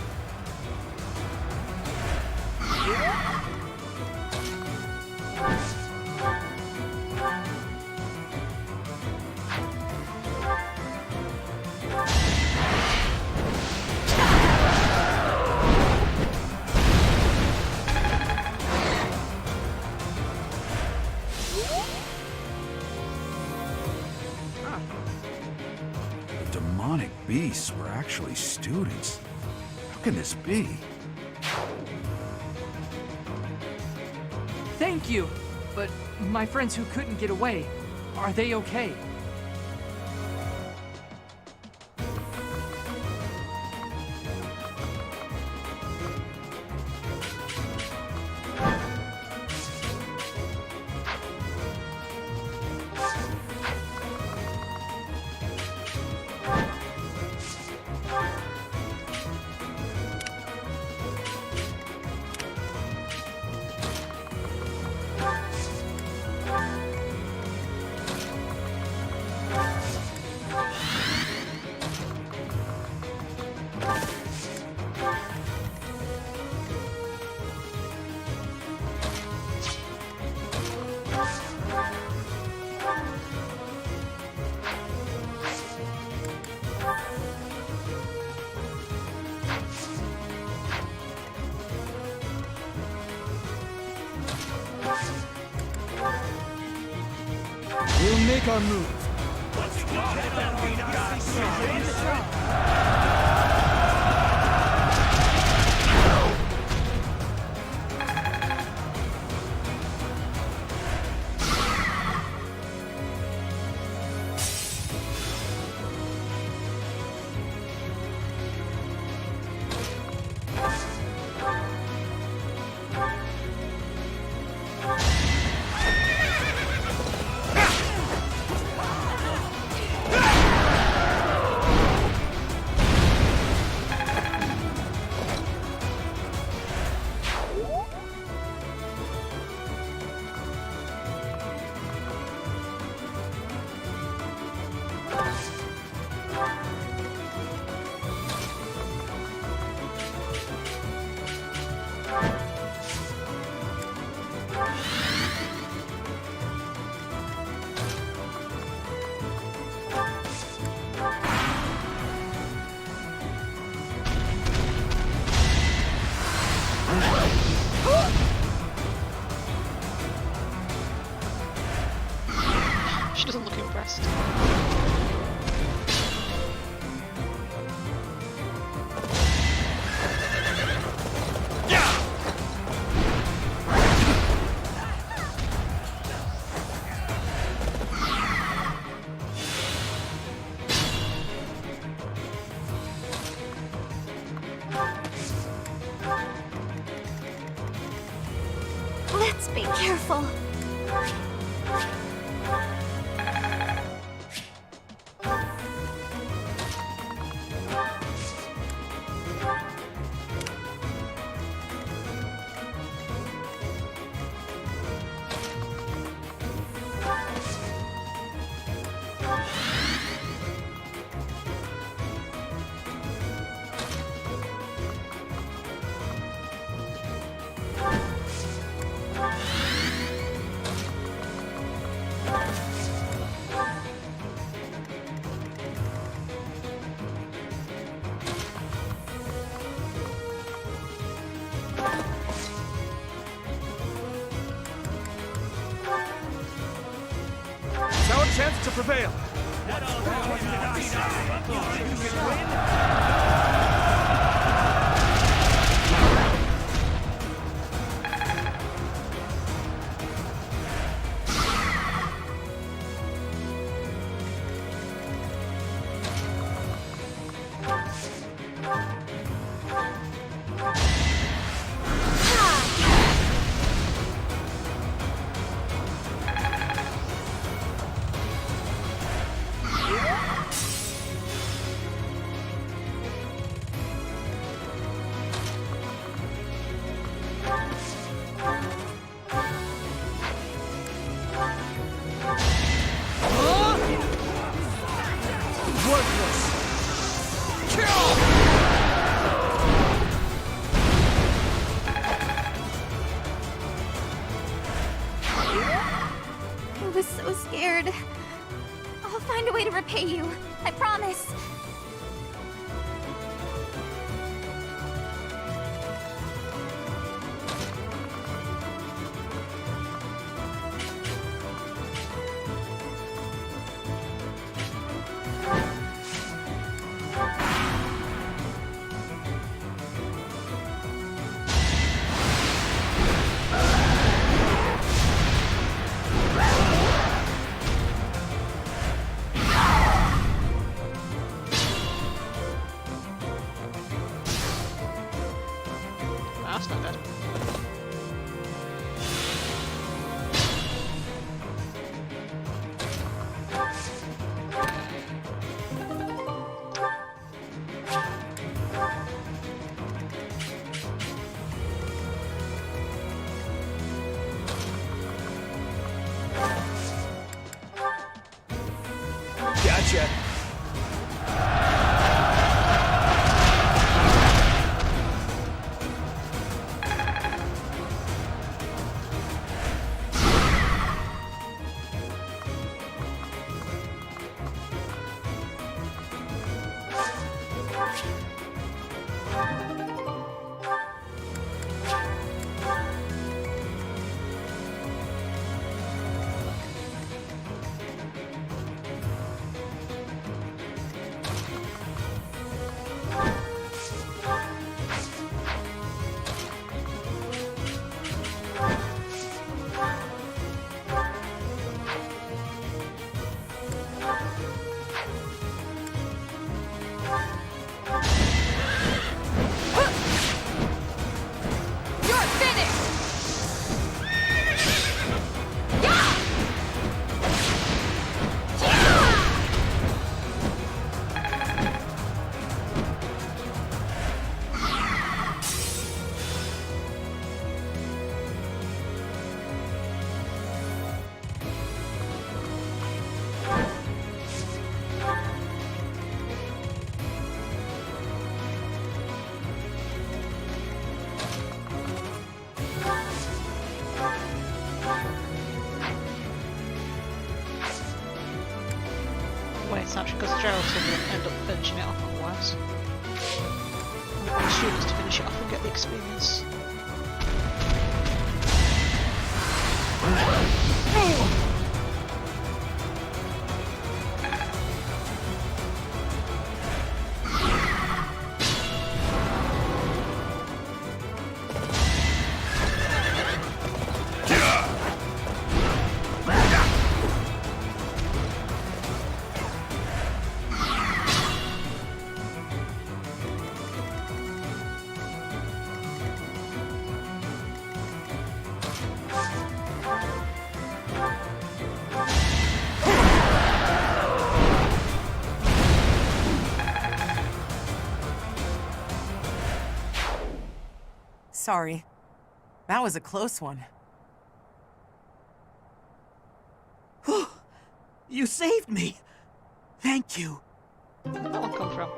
The demonic beasts were actually students. How can this be? Thank you! But my friends who couldn't get away, are they okay? We'll make our move. She doesn't look impressed. Let's be careful. It's our chance to prevail. repay you. I promise. That's not good. Gotcha. Wait, it's actually because Gerald's going to end up finishing it off otherwise. I want the students to finish it off and get the experience. Sorry. That was a close one. You saved me! Thank you. Where'd that one come from?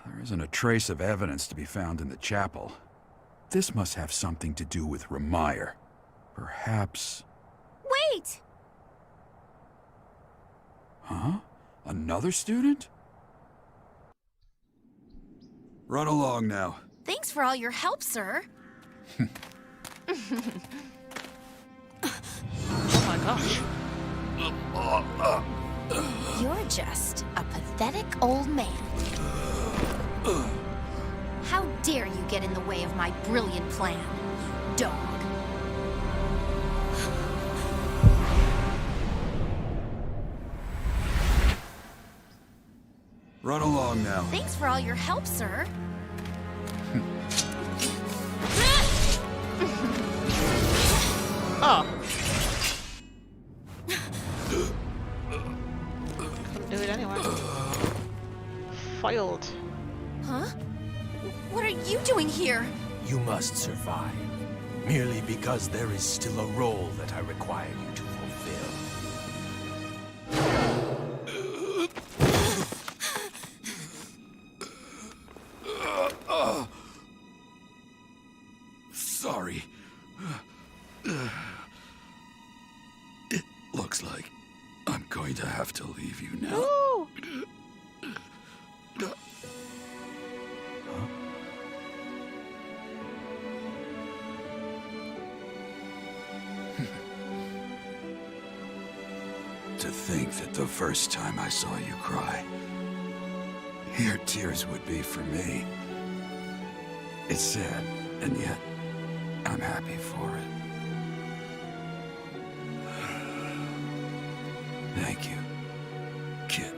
There isn't a trace of evidence to be found in the chapel. This must have something to do with Remire. Perhaps... Wait! Huh? Another student? Run along now. Thanks for all your help, sir. Oh my gosh. You're just a pathetic old man. How dare you get in the way of my brilliant plan, dog? Run along now. Thanks for all your help, sir. Oh. Couldn't do it anyway. Foiled. Huh? What are you doing here? You must survive. merely because there is still a role that I require you to fulfill. Sorry. It looks like I'm going to have to leave you now. Ooh. To think that the first time I saw you cry, your tears would be for me. It's sad, and yet I'm happy for it. Thank you, kid.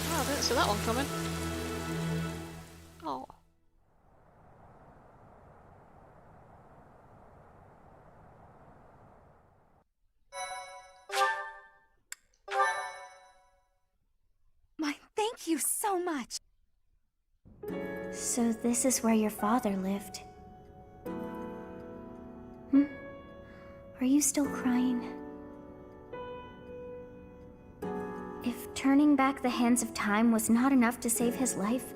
Oh, I didn't see that one coming. Oh. Thank you so much. So this is where your father lived. Are you still crying? If turning back the hands of time was not enough to save his life,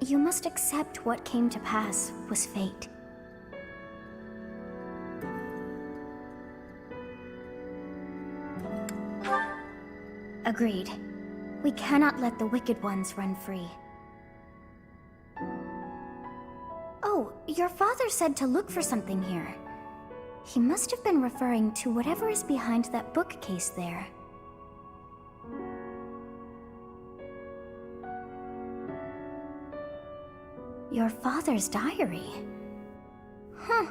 you must accept what came to pass was fate. Agreed. We cannot let the wicked ones run free. Oh, your father said to look for something here. He must have been referring to whatever is behind that bookcase there. Your father's diary? Huh.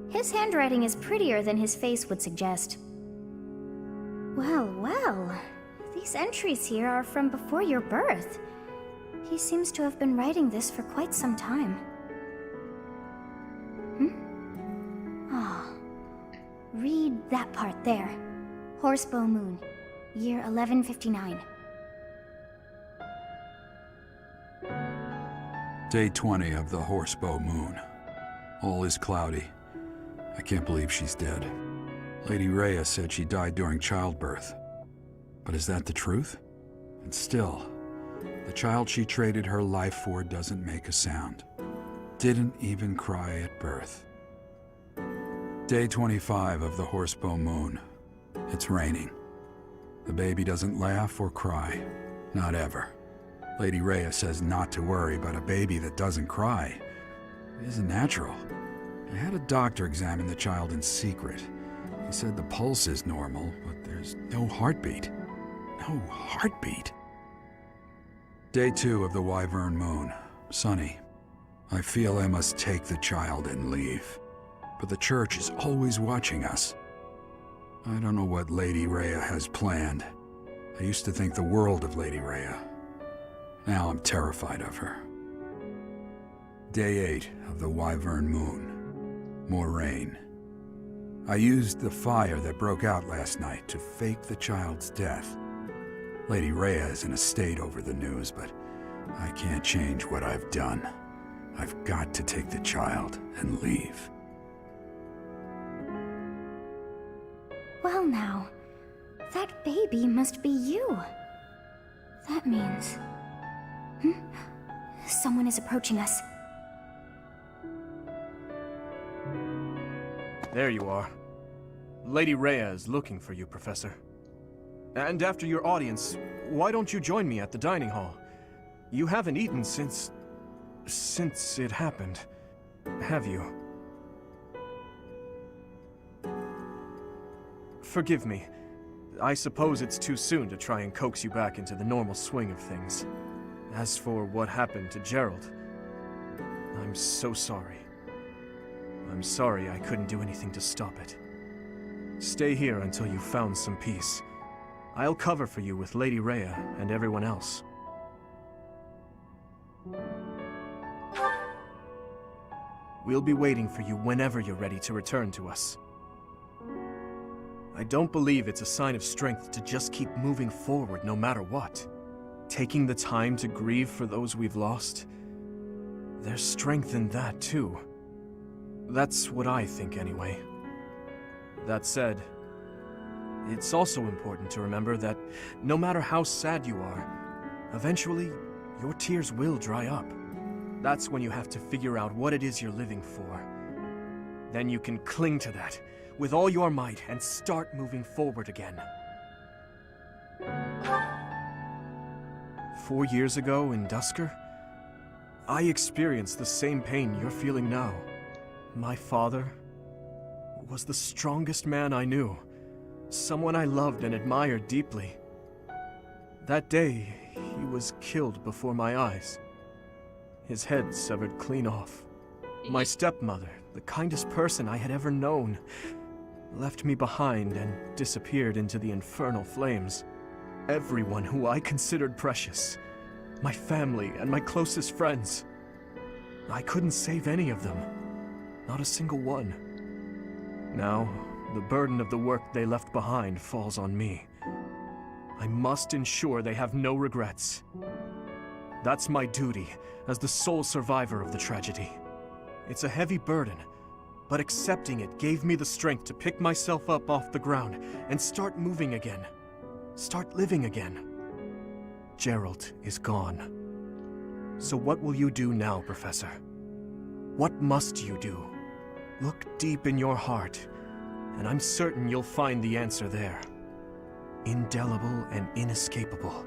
His handwriting is prettier than his face would suggest. Well, well. These entries here are from before your birth. He seems to have been writing this for quite some time. Read that part there. Horsebow Moon, year 1159. Day 20 of the Horsebow Moon. All is cloudy. I can't believe she's dead. Lady Rhea said she died during childbirth. But is that the truth? And still, the child she traded her life for doesn't make a sound. Didn't even cry at birth. Day 25 of the Horsebow Moon. It's raining. The baby doesn't laugh or cry. Not ever. Lady Rhea says not to worry about a baby that doesn't cry. It isn't natural. I had a doctor examine the child in secret. He said the pulse is normal, but there's no heartbeat. No heartbeat. Day 2 of the Wyvern Moon. Sunny. I feel I must take the child and leave. But the church is always watching us. I don't know what Lady Rhea has planned. I used to think the world of Lady Rhea. Now I'm terrified of her. Day 8 of the Wyvern Moon. More rain. I used the fire that broke out last night to fake the child's death. Lady Rhea is in a state over the news, but I can't change what I've done. I've got to take the child and leave. Well now, that baby must be you. That means... Someone is approaching us. There you are. Lady Rhea is looking for you, Professor. And after your audience, why don't you join me at the dining hall? You haven't eaten since it happened, have you? Forgive me. I suppose it's too soon to try and coax you back into the normal swing of things. As for what happened to Gerald, I'm so sorry. I'm sorry I couldn't do anything to stop it. Stay here until you've found some peace. I'll cover for you with Lady Rhea and everyone else. We'll be waiting for you whenever you're ready to return to us. I don't believe it's a sign of strength to just keep moving forward no matter what. Taking the time to grieve for those we've lost, there's strength in that too. That's what I think anyway. That said, it's also important to remember that no matter how sad you are, eventually your tears will dry up. That's when you have to figure out what it is you're living for. Then you can cling to that with all your might and start moving forward again. 4 years ago in Dusker, I experienced the same pain you're feeling now. My father was the strongest man I knew, someone I loved and admired deeply. That day, he was killed before my eyes, his head severed clean off. My stepmother, the kindest person I had ever known, left me behind and disappeared into the infernal flames. Everyone who I considered precious, my family and my closest friends, I couldn't save any of them, not a single one. Now, the burden of the work they left behind falls on me. I must ensure they have no regrets. That's my duty as the sole survivor of the tragedy. It's a heavy burden, but accepting it gave me the strength to pick myself up off the ground and start moving again. Start living again. Gerald is gone. So what will you do now, Professor? What must you do? Look deep in your heart, and I'm certain you'll find the answer there. Indelible and inescapable.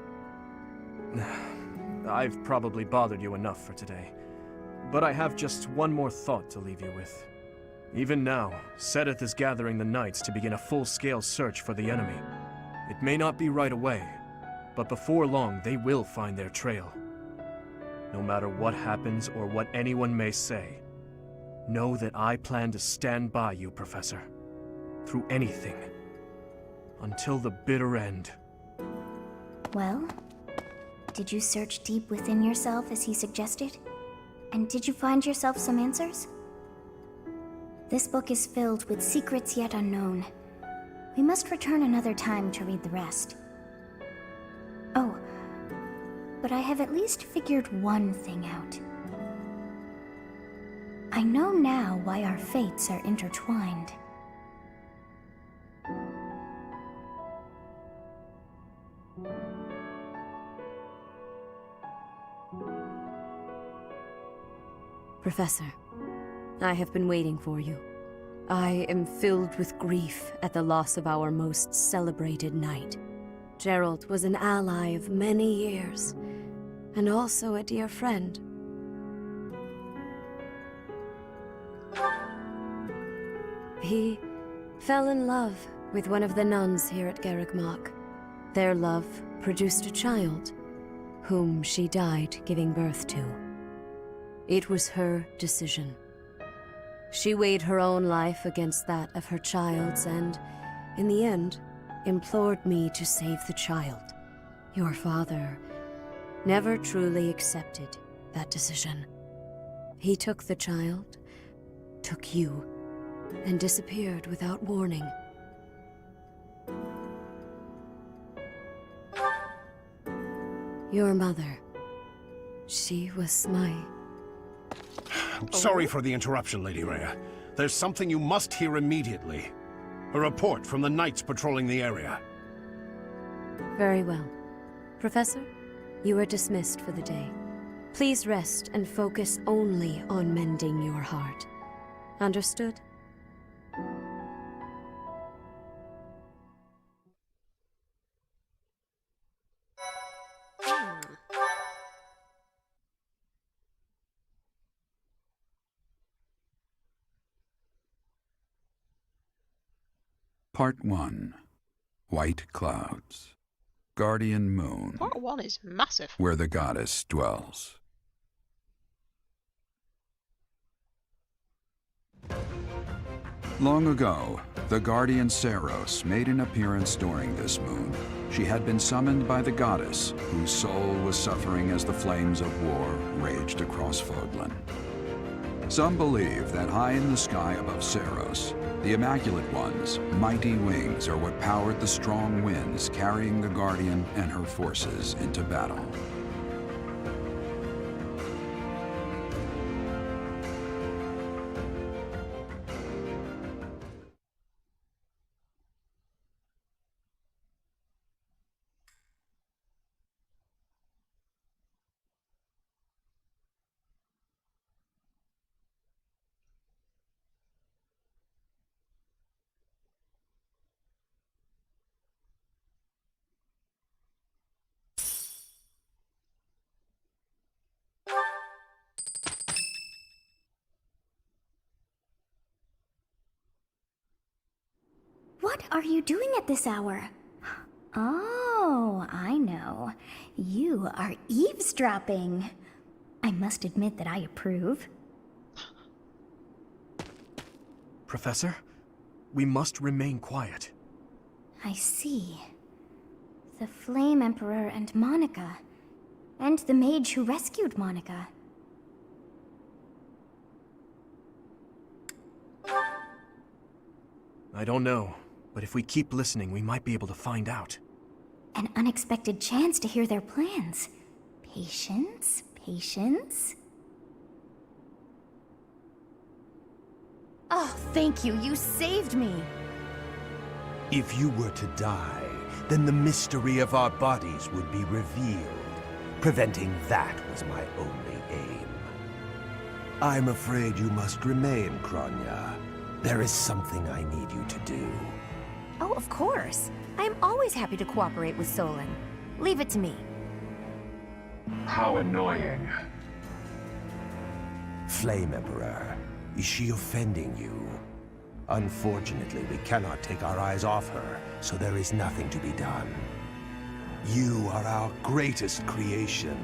I've probably bothered you enough for today, but I have just one more thought to leave you with. Even now, Sedith is gathering the knights to begin a full-scale search for the enemy. It may not be right away, but before long they will find their trail. No matter what happens or what anyone may say, know that I plan to stand by you, Professor. Through anything. Until the bitter end. Well, did you search deep within yourself as he suggested? And did you find yourself some answers? This book is filled with secrets yet unknown. We must return another time to read the rest. Oh, but I have at least figured one thing out. I know now why our fates are intertwined. Professor, I have been waiting for you. I am filled with grief at the loss of our most celebrated knight. Gerald was an ally of many years, and also a dear friend. He fell in love with one of the nuns here at Garrigmach. Their love produced a child, whom she died giving birth to. It was her decision. She weighed her own life against that of her child's and, in the end, implored me to save the child. Your father never truly accepted that decision. He took the child, took you, and disappeared without warning. Your mother, she was my... Sorry for the interruption, Lady Rhea. There's something you must hear immediately. A report from the knights patrolling the area. Very well. Professor, you are dismissed for the day. Please rest and focus only on mending your heart. Understood? Part 1. White Clouds. Guardian Moon. Part 1 is massive. Where the goddess dwells. Long ago, the Guardian Saros made an appearance during this moon. She had been summoned by the goddess, whose soul was suffering as the flames of war raged across Fogland. Some believe that high in the sky above Ceros, the Immaculate One's mighty wings are what powered the strong winds carrying the Guardian and her forces into battle. What are you doing at this hour? Oh, I know. You are eavesdropping. I must admit that I approve. Professor, we must remain quiet. I see. The Flame Emperor and Monica. And the mage who rescued Monica. I don't know, but if we keep listening, we might be able to find out. An unexpected chance to hear their plans. Patience, patience. Oh, thank you. You saved me. If you were to die, then the mystery of our bodies would be revealed. Preventing that was my only aim. I'm afraid you must remain, Kronya. There is something I need you to do. Oh, of course. I am always happy to cooperate with Solon. Leave it to me. How annoying. Flame Emperor, is she offending you? Unfortunately, we cannot take our eyes off her, so there is nothing to be done. You are our greatest creation.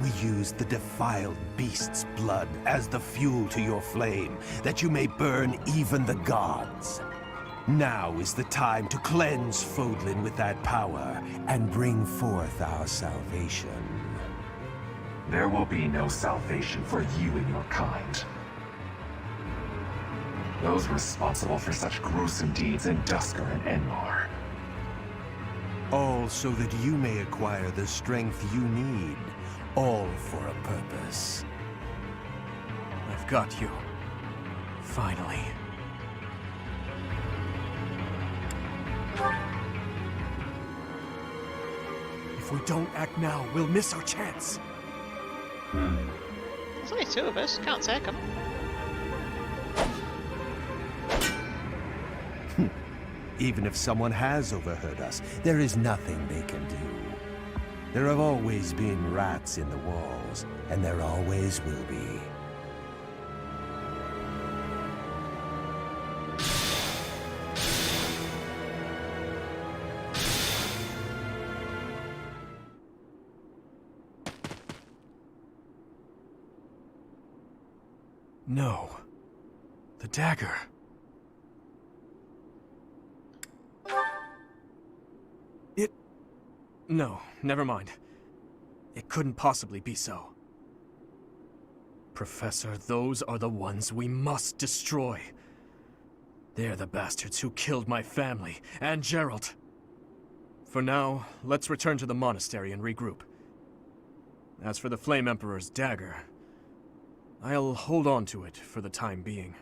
We use the defiled beast's blood as the fuel to your flame, that you may burn even the gods. Now is the time to cleanse Fodlan with that power and bring forth our salvation. There will be no salvation for you and your kind. Those responsible for such gruesome deeds in Dusker and Enmar. All so that you may acquire the strength you need. All for a purpose. I've got you. Finally. If we don't act now, we'll miss our chance. There's only two of us. Can't take them. Even if someone has overheard us, there is nothing they can do. There have always been rats in the walls, and there always will be. No. The dagger. No, never mind. It couldn't possibly be so. Professor, those are the ones we must destroy. They're the bastards who killed my family, and Gerald. For now, let's return to the monastery and regroup. As for the Flame Emperor's dagger, I'll hold on to it for the time being.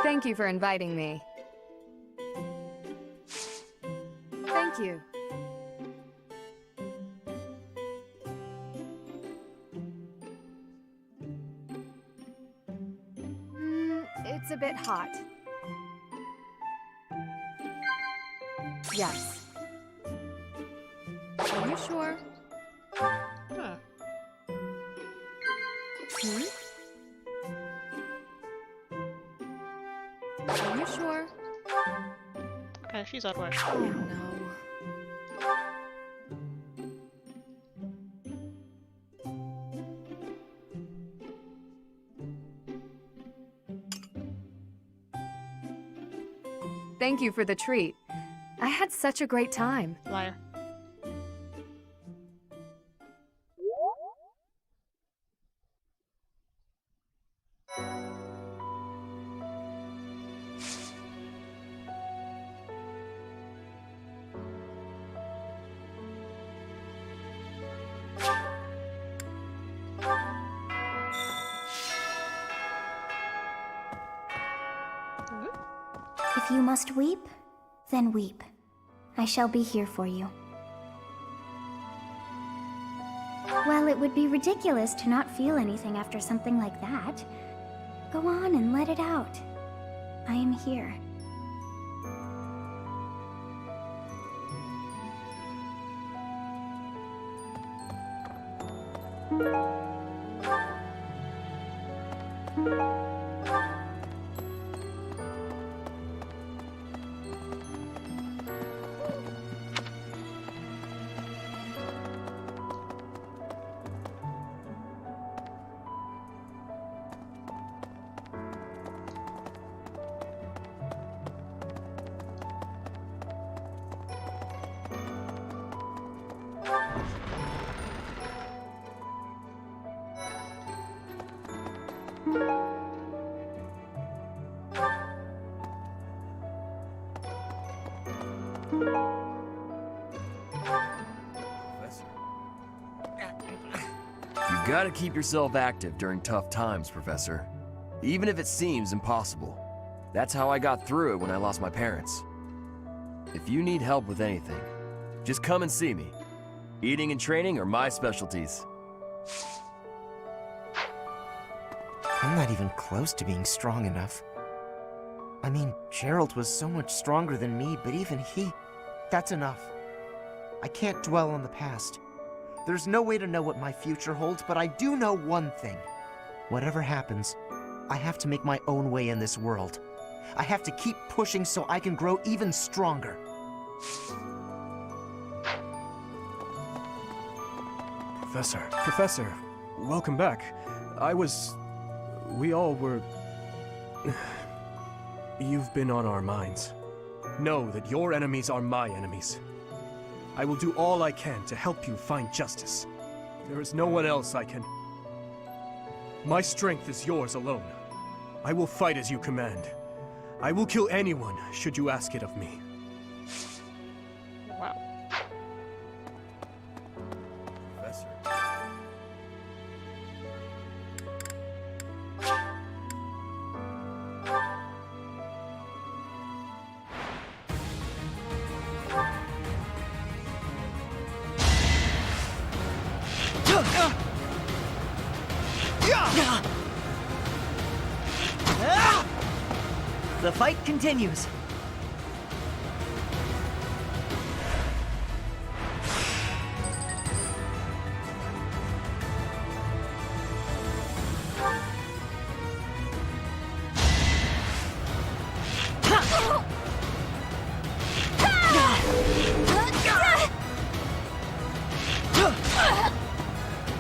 Thank you for inviting me. Thank you. It's a bit hot. Yes. Are you sure? Huh. Are you sure? Okay, she's odd way. Oh no. Thank you for the treat. I had such a great time. Liar. If you must weep, then weep. I shall be here for you. Well, it would be ridiculous to not feel anything after something like that. Go on and let it out. I am here. You gotta keep yourself active during tough times, Professor. Even if it seems impossible. That's how I got through it when I lost my parents. If you need help with anything, just come and see me. Eating and training are my specialties. I'm not even close to being strong enough. I mean, Gerald was so much stronger than me, but even he... That's enough. I can't dwell on the past. There's no way to know what my future holds, but I do know one thing. Whatever happens, I have to make my own way in this world. I have to keep pushing so I can grow even stronger. Professor, welcome back. We all were... You've been on our minds. Know that your enemies are my enemies. I will do all I can to help you find justice. There is no one else I can... My strength is yours alone. I will fight as you command. I will kill anyone, should you ask it of me. Wow. Professor. The fight continues.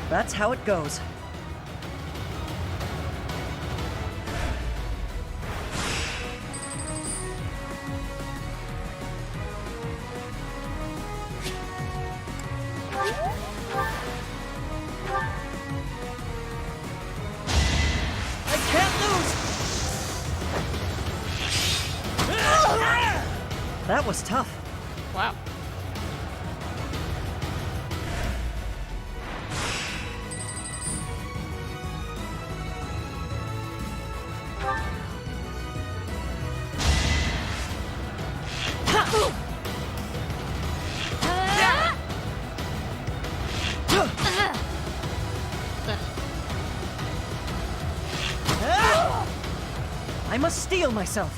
That's how it goes. That was tough. Wow. I must steel myself.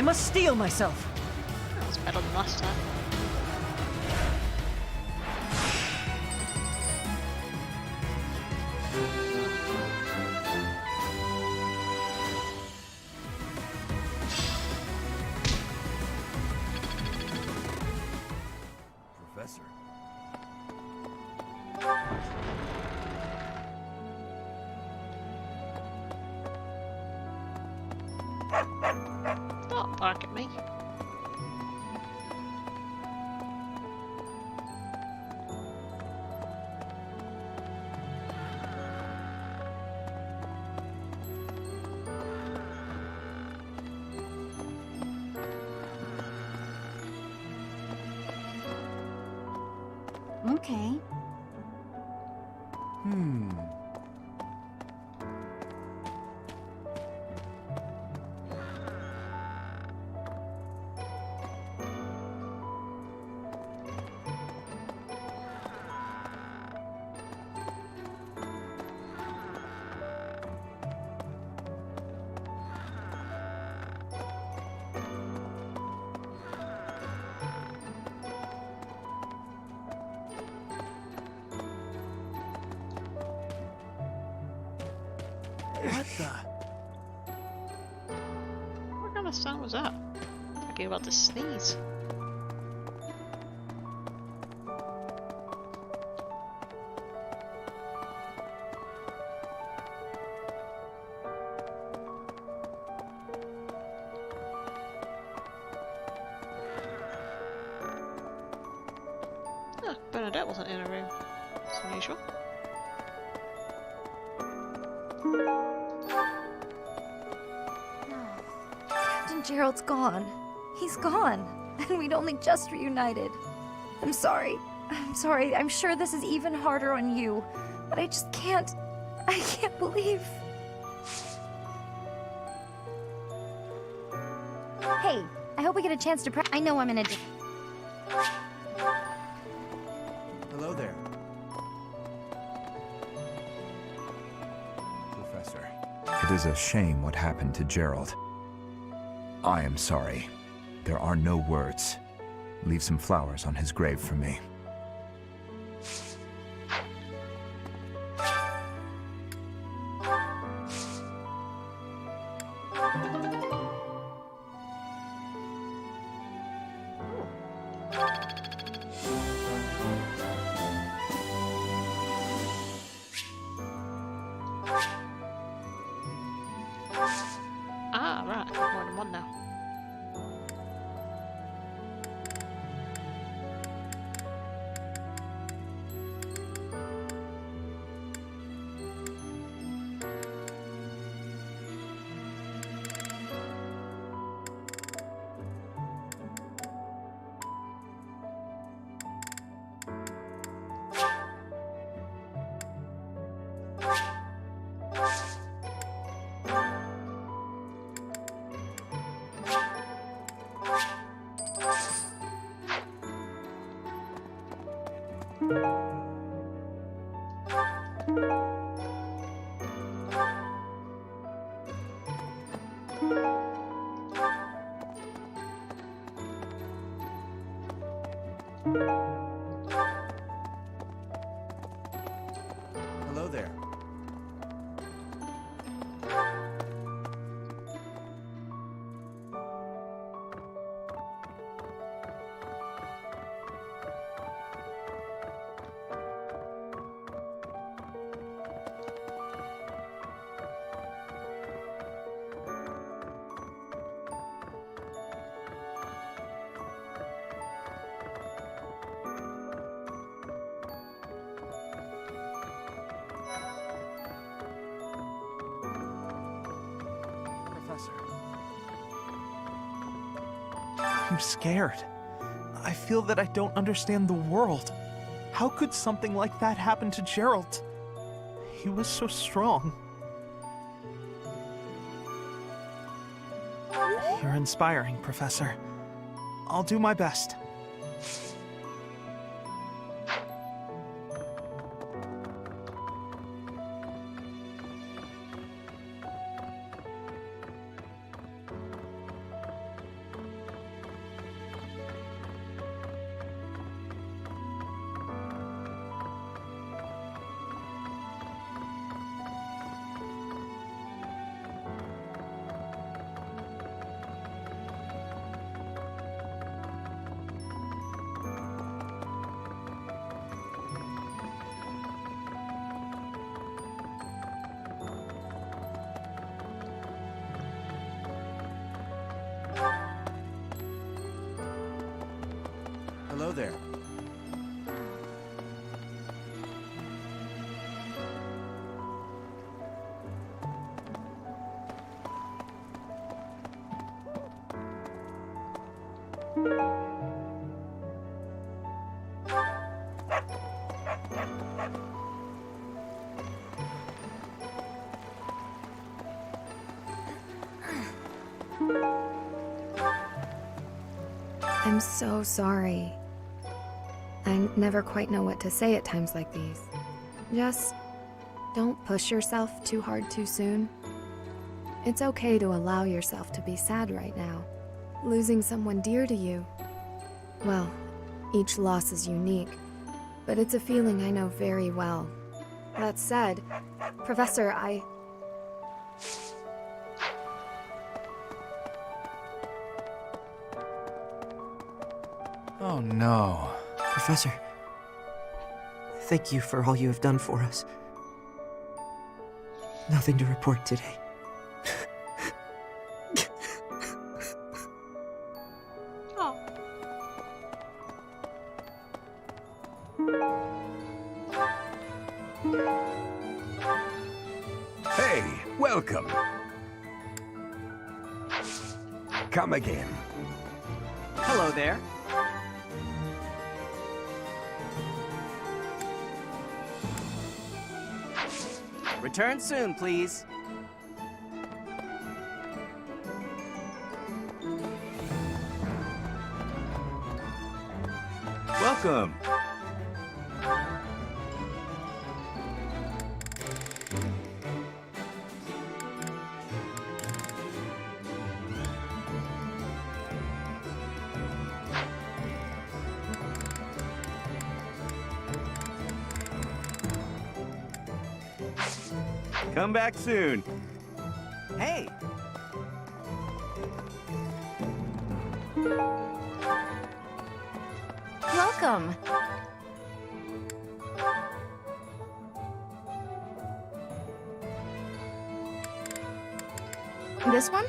must steel myself. That was better than last time. Professor. Don't bark at me. Okay. What the? What kind of sound was that? Like you're about to sneeze. Oh, Bernadette wasn't in a room. It's unusual. Captain Gerald's gone. He's gone. And we'd only just reunited. I'm sorry. I'm sorry. I'm sure this is even harder on you. But I just can't... I can't believe... Hey, I hope we get a chance to I know I'm in a... Hello there. Professor, it is a shame what happened to Gerald. I am sorry. There are no words. Leave some flowers on his grave for me. Ah, right. More than one now. Hello there. I'm scared. I feel that I don't understand the world. How could something like that happen to Gerald? He was so strong. You're inspiring, Professor. I'll do my best. there. I'm so sorry. I never quite know what to say at times like these. Just don't push yourself too hard too soon. It's okay to allow yourself to be sad right now. Losing someone dear to you. Well, each loss is unique, but it's a feeling I know very well. That said, Professor, Oh no. Professor, thank you for all you have done for us. Nothing to report today. Oh. Hey, welcome. Come again. Hello there. Return soon, please. Welcome. Come back soon. Hey! Welcome. This one?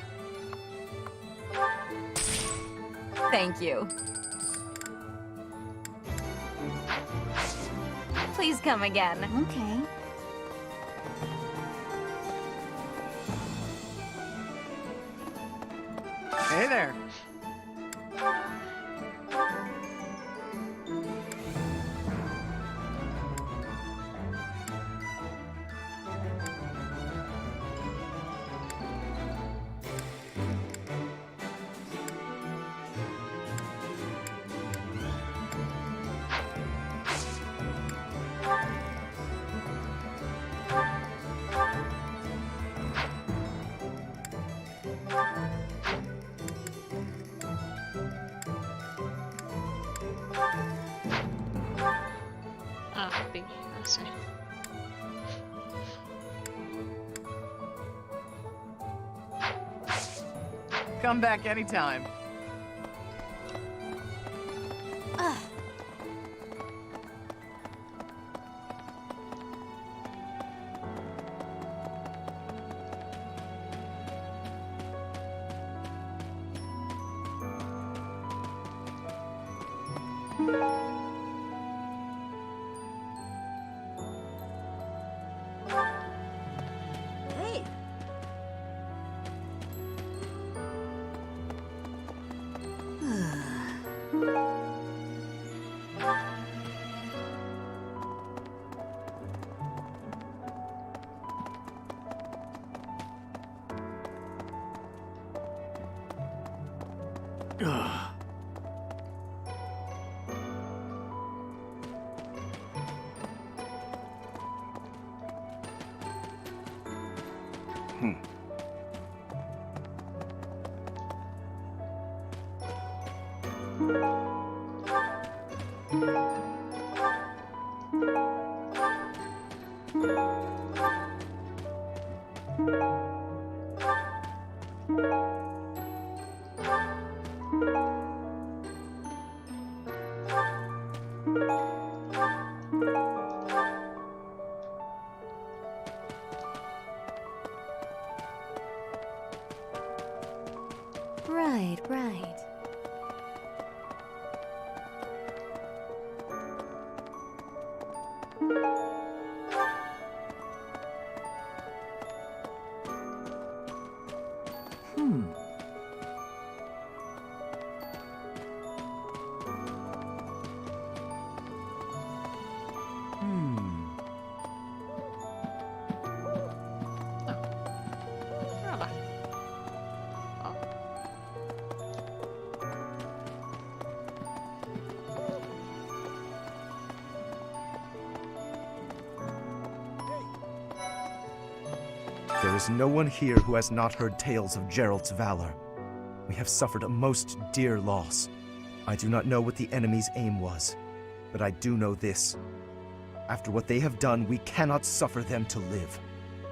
Thank you. Please come again. Okay. Hey there. Ah, B, I see. Come back anytime. Hey. Ugh. Right, right. There is no one here who has not heard tales of Geralt's valor. We have suffered a most dear loss. I do not know what the enemy's aim was, but I do know this. After what they have done, we cannot suffer them to live.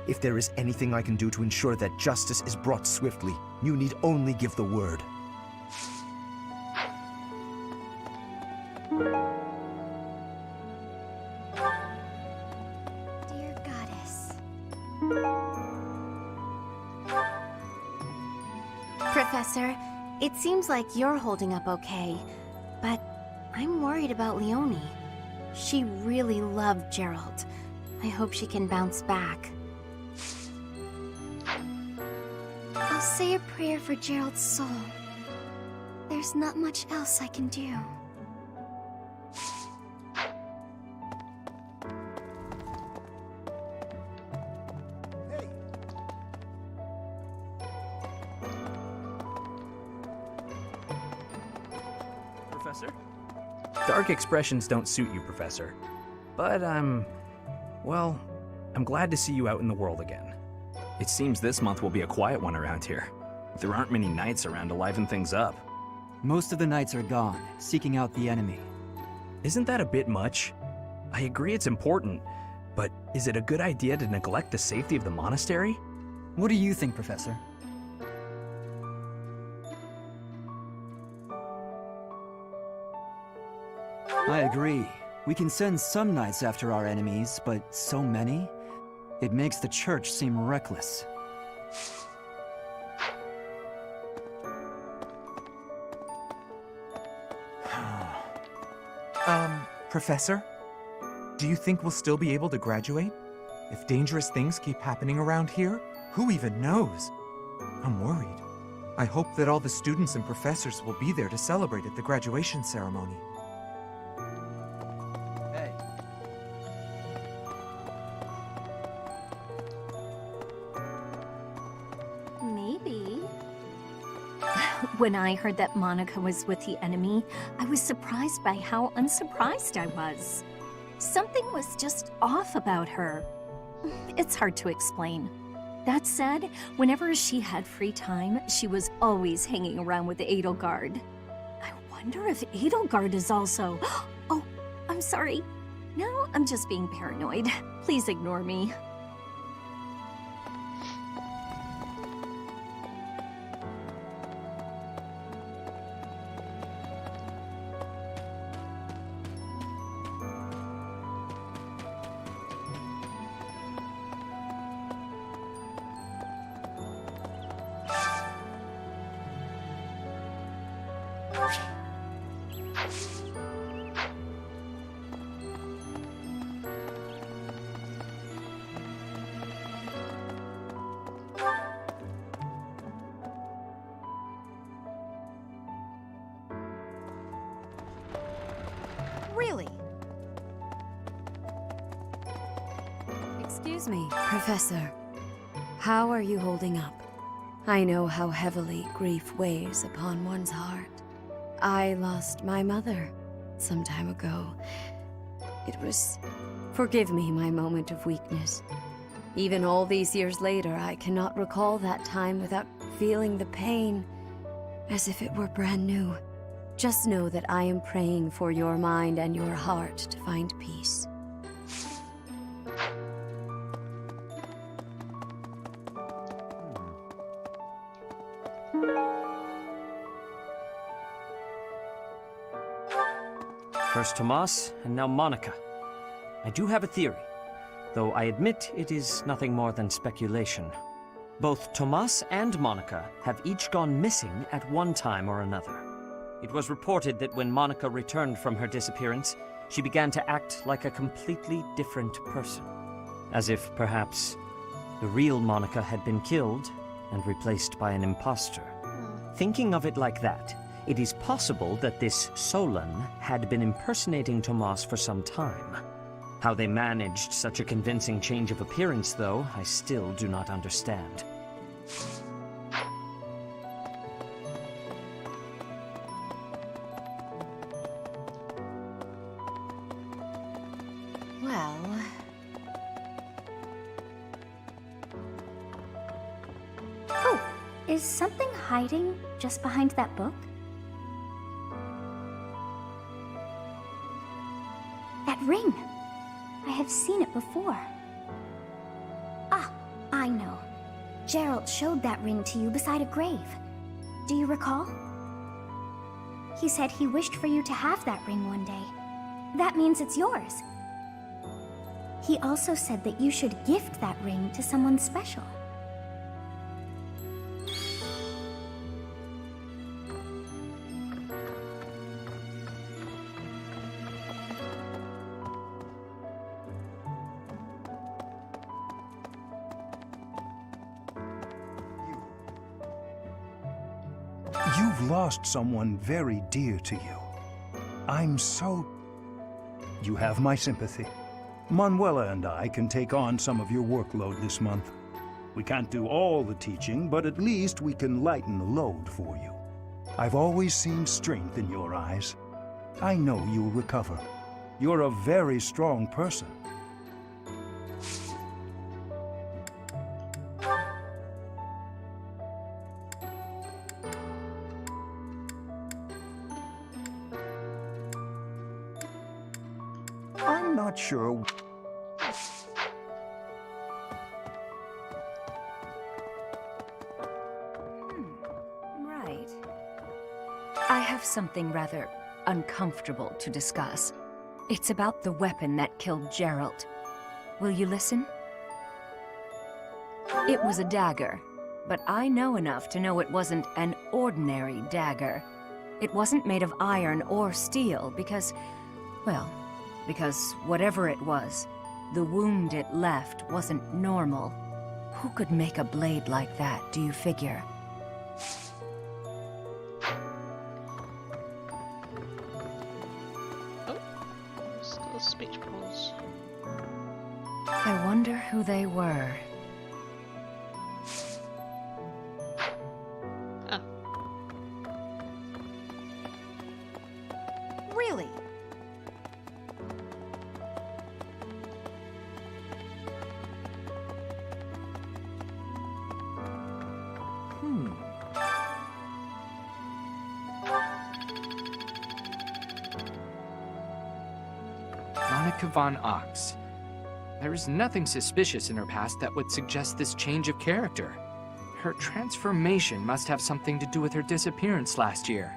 If there is anything I can do to ensure that justice is brought swiftly, you need only give the word. Dear Goddess. Professor, it seems like you're holding up okay, but I'm worried about Leonie. She really loved Geralt. I hope she can bounce back. I'll say a prayer for Geralt's soul. There's not much else I can do. Professor? Dark expressions don't suit you, Professor. But well, I'm glad to see you out in the world again. It seems this month will be a quiet one around here. There aren't many knights around to liven things up. Most of the knights are gone, seeking out the enemy. Isn't that a bit much? I agree it's important, but is it a good idea to neglect the safety of the monastery? What do you think, Professor? I agree. We can send some knights after our enemies, but so many? It makes the church seem reckless. Professor? Do you think we'll still be able to graduate? If dangerous things keep happening around here, who even knows? I'm worried. I hope that all the students and professors will be there to celebrate at the graduation ceremony. Hey. Maybe. When I heard that Monica was with the enemy, I was surprised by how unsurprised I was. Something was just off about her. It's hard to explain. That said, whenever she had free time, she was always hanging around with Edelgard. I wonder if Edelgard is also... Oh, I'm sorry. No, I'm just being paranoid. Please ignore me. Really? Excuse me, Professor. How are you holding up? I know how heavily grief weighs upon one's heart. I lost my mother some time ago. It was... Forgive me my moment of weakness. Even all these years later, I cannot recall that time without feeling the pain, as if it were brand new. Just know that I am praying for your mind and your heart to find peace. First Tomas, and now Monica. I do have a theory, though I admit it is nothing more than speculation. Both Tomas and Monica have each gone missing at one time or another. It was reported that when Monica returned from her disappearance, she began to act like a completely different person. As if, perhaps, the real Monica had been killed and replaced by an imposter. Thinking of it like that, it is possible that this Solon had been impersonating Tomas for some time. How they managed such a convincing change of appearance, though, I still do not understand. Well... Is something hiding just behind that book? That ring! I have seen it before. Ah, I know. Gerald showed that ring to you beside a grave. Do you recall? He said he wished for you to have that ring one day. That means it's yours. He also said that you should gift that ring to someone special. You've lost someone very dear to you. I'm so... You have my sympathy. Manuela and I can take on some of your workload this month. We can't do all the teaching, but at least we can lighten the load for you. I've always seen strength in your eyes. I know you'll recover. You're a very strong person. I'm not sure. Right. I have something rather uncomfortable to discuss. It's about the weapon that killed Gerald. Will you listen? It was a dagger, but I know enough to know it wasn't an ordinary dagger. It wasn't made of iron or steel because, well, because whatever it was, the wound it left wasn't normal. Who could make a blade like that, do you figure? Still a speech pause. I wonder who they were. Really? Monica von Ox. There is nothing suspicious in her past that would suggest this change of character. Her transformation must have something to do with her disappearance last year.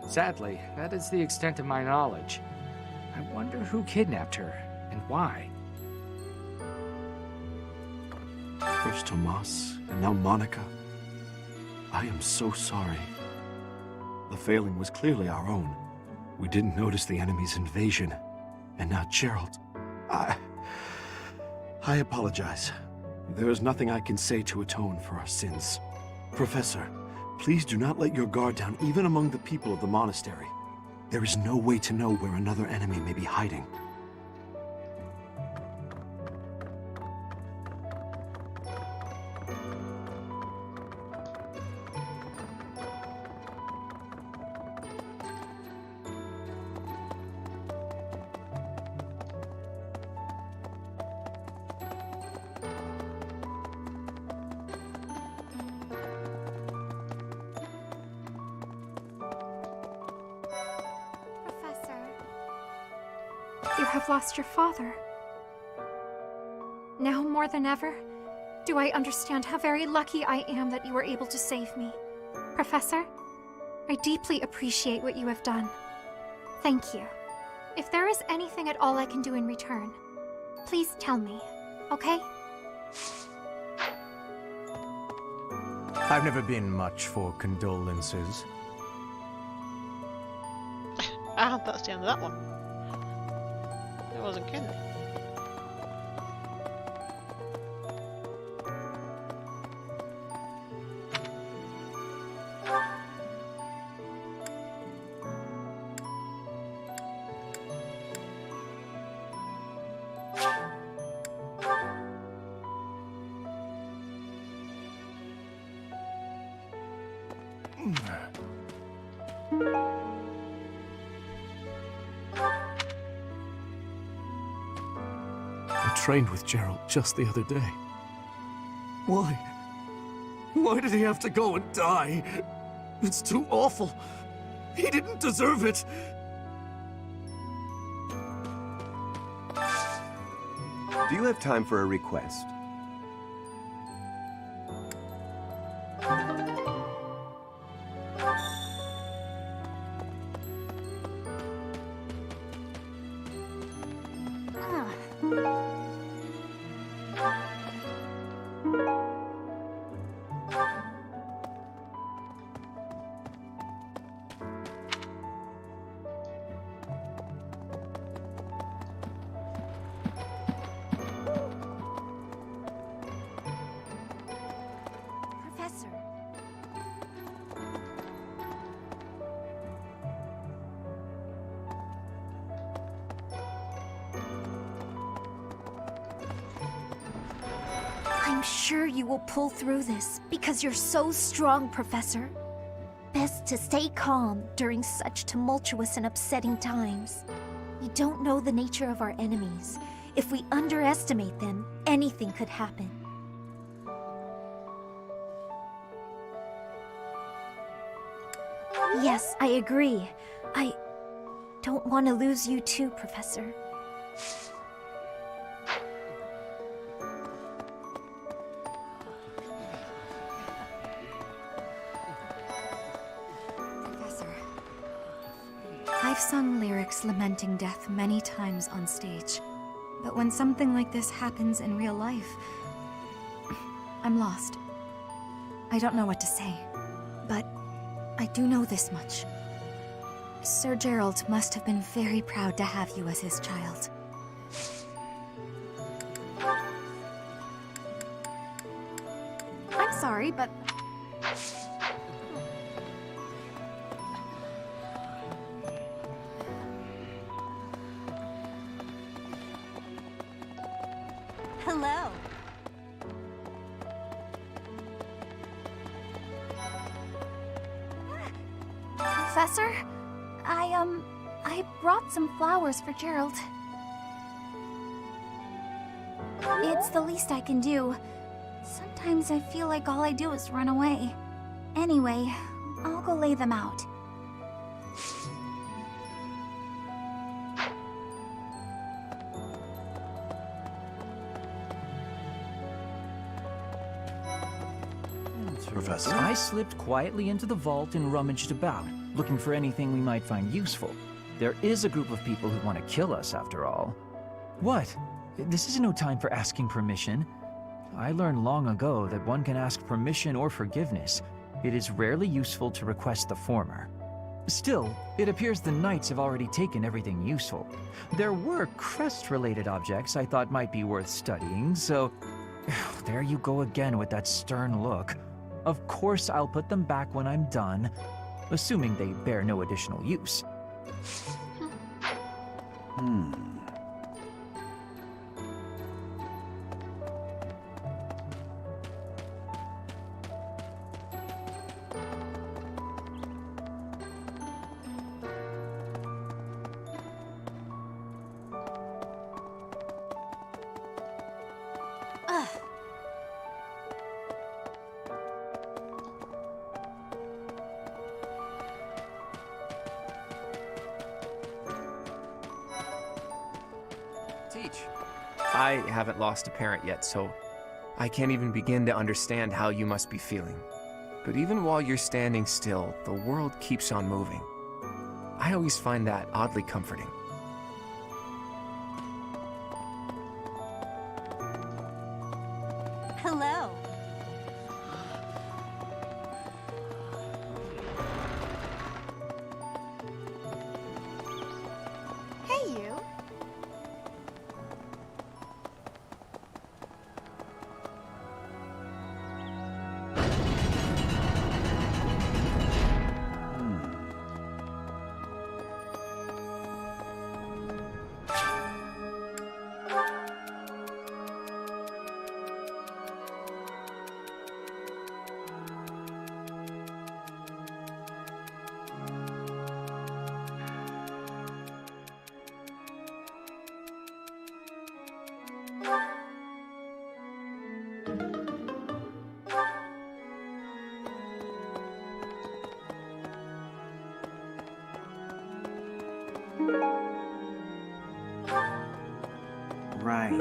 Sadly, that is the extent of my knowledge. I wonder who kidnapped her, and why. First Tomas, and now Monica. I am so sorry. The failing was clearly our own. We didn't notice the enemy's invasion. And now Gerald. I apologize. There is nothing I can say to atone for our sins. Professor, please do not let your guard down even among the people of the monastery. There is no way to know where another enemy may be hiding. You have lost your father. Now more than ever, do I understand how very lucky I am that you were able to save me. Professor, I deeply appreciate what you have done. Thank you. If there is anything at all I can do in return, please tell me, okay? I've never been much for condolences. Ah, that's the end of that one. I wasn't kidding. I trained with Gerald just the other day. Why? Why did he have to go and die? It's too awful. He didn't deserve it. Do you have time for a request? Professor. I'm sure you will pull through this because you're so strong, Professor. Best to stay calm during such tumultuous and upsetting times. You don't know the nature of our enemies. If we underestimate them, anything could happen. Yes, I agree. I don't want to lose you too, Professor. Professor, I've sung lyrics lamenting death many times on stage. But when something like this happens in real life, I'm lost. I don't know what to say, but I do know this much. Sir Gerald must have been very proud to have you as his child. I'm sorry, but... Hello. Professor, I brought some flowers for Gerald. It's the least I can do. Sometimes I feel like all I do is run away. Anyway, I'll go lay them out. Professor? I slipped quietly into the vault and rummaged about, looking for anything we might find useful. There is a group of people who want to kill us, after all. What? This is no time for asking permission. I learned long ago that one can ask permission or forgiveness. It is rarely useful to request the former. Still, it appears the knights have already taken everything useful. There were crest-related objects I thought might be worth studying, so... There you go again with that stern look. Of course I'll put them back when I'm done, assuming they bear no additional use. I haven't lost a parent yet, so I can't even begin to understand how you must be feeling. But even while you're standing still, the world keeps on moving. I always find that oddly comforting. Hello. Hey, you. right.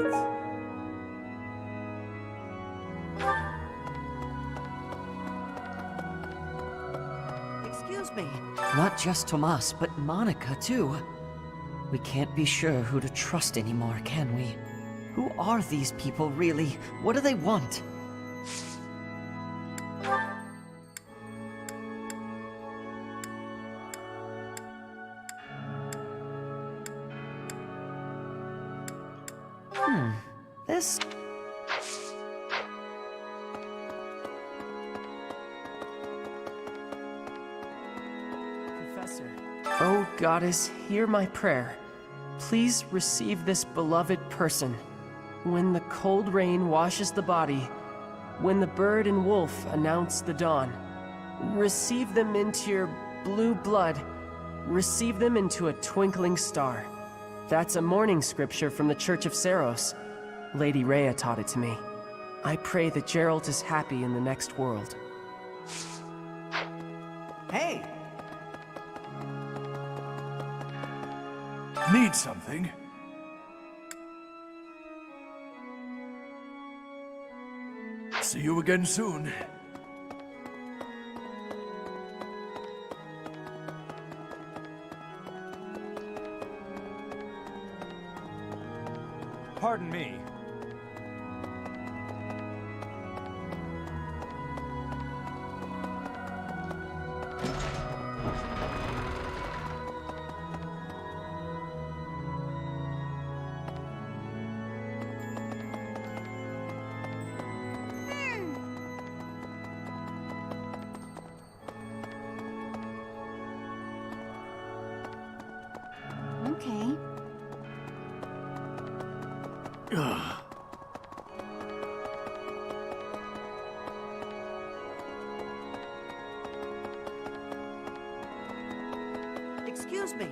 Excuse me. Not just Tomas, but Monica, too. We can't be sure who to trust anymore, can we? Who are these people, really? What do they want? This... Professor. Oh, Goddess, hear my prayer. Please receive this beloved person. When the cold rain washes the body, when the bird and wolf announce the dawn, receive them into your blue blood. Receive them into a twinkling star. That's a morning scripture from the Church of Saros. Lady Rhea taught it to me. I pray that Geralt is happy in the next world. Hey! Need something? See you again soon. Pardon me. Okay. Excuse me.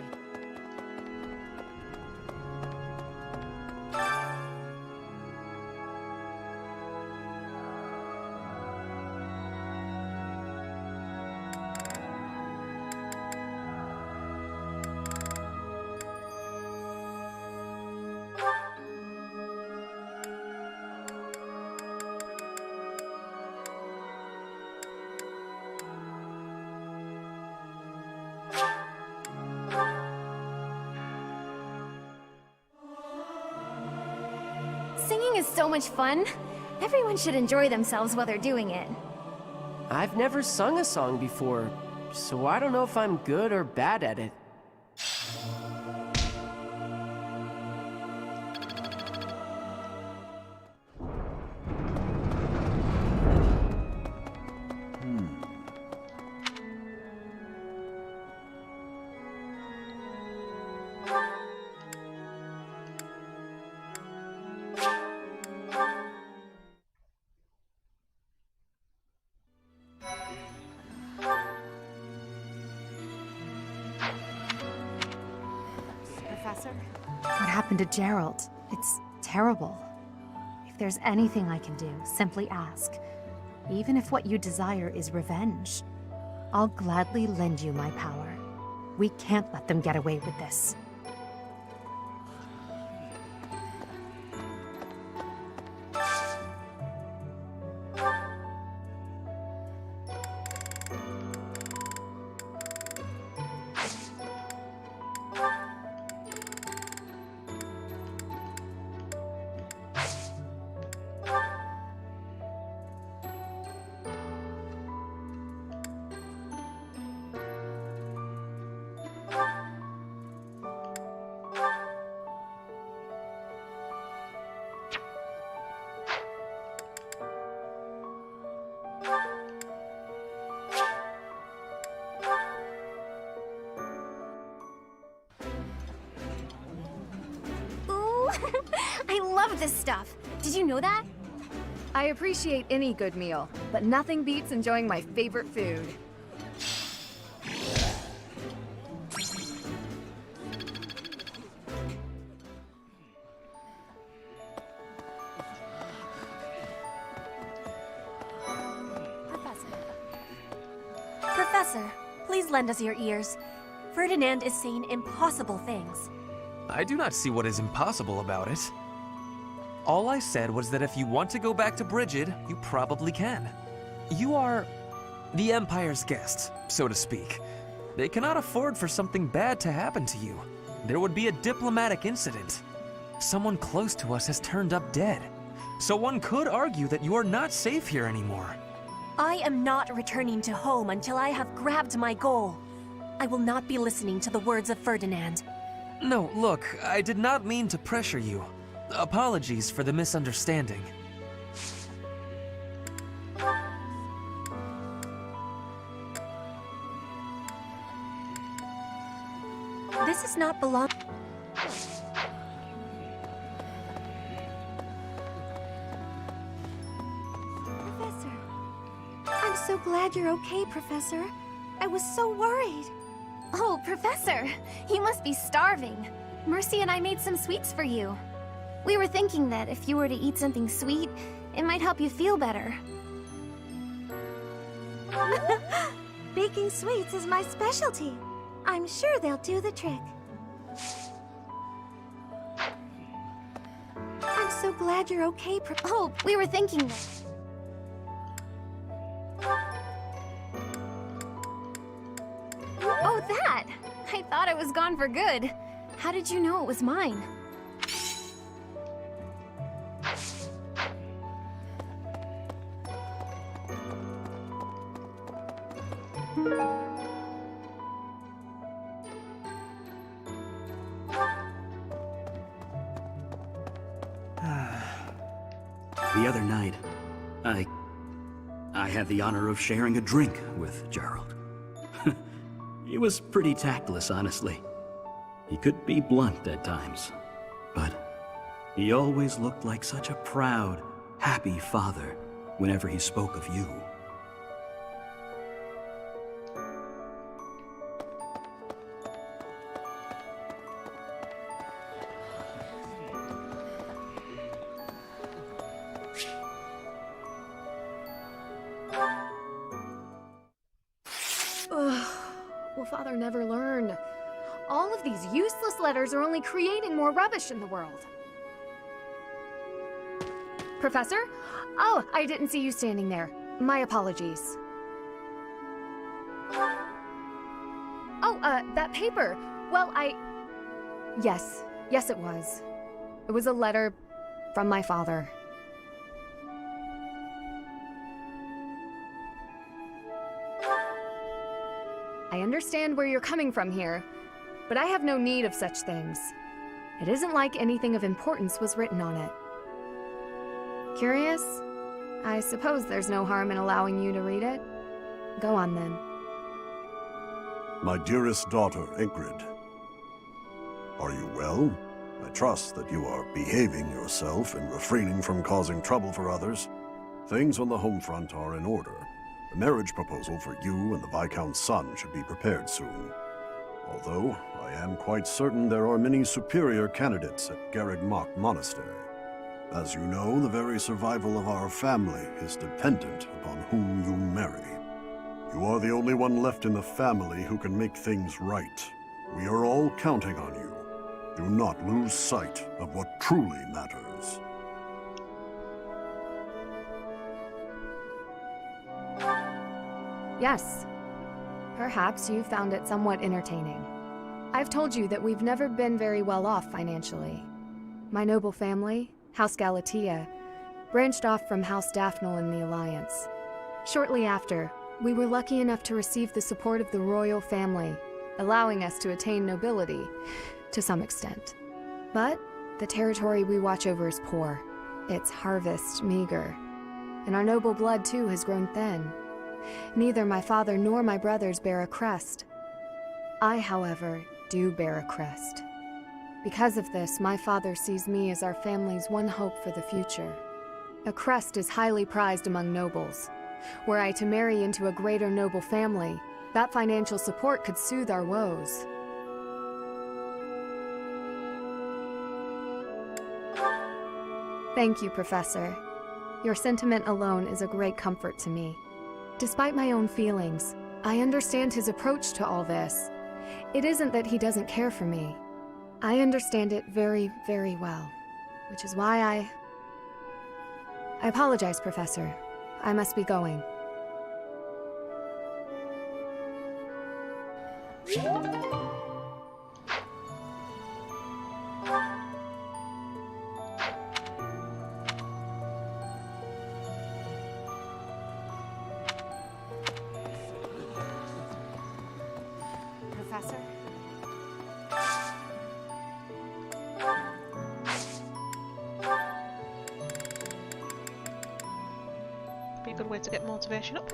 Singing is so much fun. Everyone should enjoy themselves while they're doing it. I've never sung a song before, so I don't know if I'm good or bad at it. Professor? What happened to Gerald? It's terrible. If there's anything I can do, simply ask. Even if what you desire is revenge, I'll gladly lend you my power. We can't let them get away with this. I love this stuff. Did you know that? I appreciate any good meal, but nothing beats enjoying my favorite food. Professor, please lend us your ears. Ferdinand is saying impossible things. I do not see what is impossible about it. All I said was that if you want to go back to Brigid, you probably can. You are the Empire's guest, so to speak. They cannot afford for something bad to happen to you. There would be a diplomatic incident. Someone close to us has turned up dead. So one could argue that you are not safe here anymore. I am not returning to home until I have grabbed my goal. I will not be listening to the words of Ferdinand. No, look, I did not mean to pressure you. Apologies for the misunderstanding. This is not belong. Professor. I'm so glad you're okay, Professor. I was so worried. Oh, Professor, you must be starving. Mercy and I made some sweets for you. We were thinking that if you were to eat something sweet, it might help you feel better. Baking sweets is my specialty. I'm sure they'll do the trick. I'm so glad you're okay, Oh, we were thinking that... Oh, that! I thought it was gone for good. How did you know it was mine? The other night, I had the honor of sharing a drink with Gerald. He was pretty tactless, honestly. He could be blunt at times, but he always looked like such a proud, happy father whenever he spoke of you. Will Father never learn? All of these useless letters are only creating more rubbish in the world. Professor? Oh, I didn't see you standing there. My apologies. Oh, that paper. Well, Yes, it was. It was a letter from my father. I understand where you're coming from here, but I have no need of such things. It isn't like anything of importance was written on it. Curious? I suppose there's no harm in allowing you to read it. Go on then. My dearest daughter, Ingrid. Are you well? I trust that you are behaving yourself and refraining from causing trouble for others. Things on the home front are in order. The marriage proposal for you and the Viscount's son should be prepared soon. Although, I am quite certain there are many superior candidates at Garreg Mach Monastery. As you know, the very survival of our family is dependent upon whom you marry. You are the only one left in the family who can make things right. We are all counting on you. Do not lose sight of what truly matters. Yes. Perhaps you found it somewhat entertaining. I've told you that we've never been very well off financially. My noble family, House Galatea, branched off from House Daphne in the Alliance. Shortly after, we were lucky enough to receive the support of the royal family, allowing us to attain nobility, to some extent. But the territory we watch over is poor, its harvest meager, and our noble blood too has grown thin. Neither my father nor my brothers bear a crest. I, however, do bear a crest. Because of this, my father sees me as our family's one hope for the future. A crest is highly prized among nobles. Were I to marry into a greater noble family, that financial support could soothe our woes. Thank you, Professor. Your sentiment alone is a great comfort to me. Despite my own feelings, I understand his approach to all this. It isn't that he doesn't care for me. I understand it very, very well, which is why I apologize, Professor. I must be going. Professor? Be a good way to get motivation up.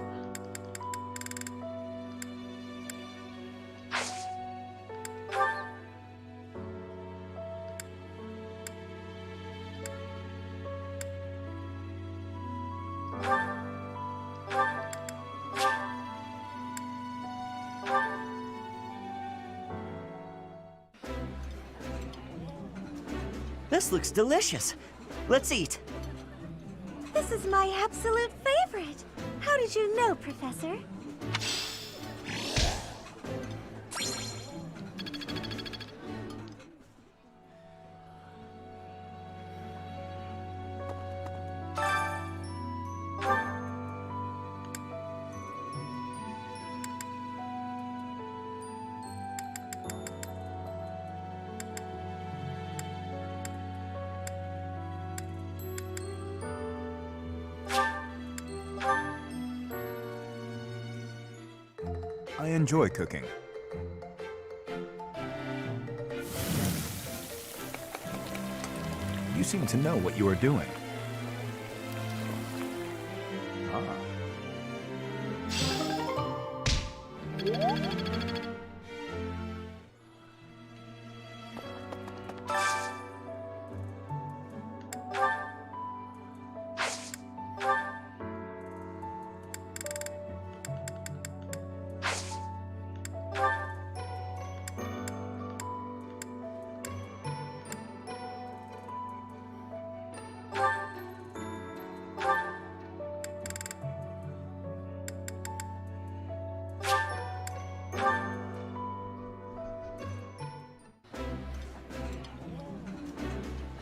This looks delicious. Let's eat. This is my absolute favorite. How did you know, Professor? I enjoy cooking. You seem to know what you are doing. Ah.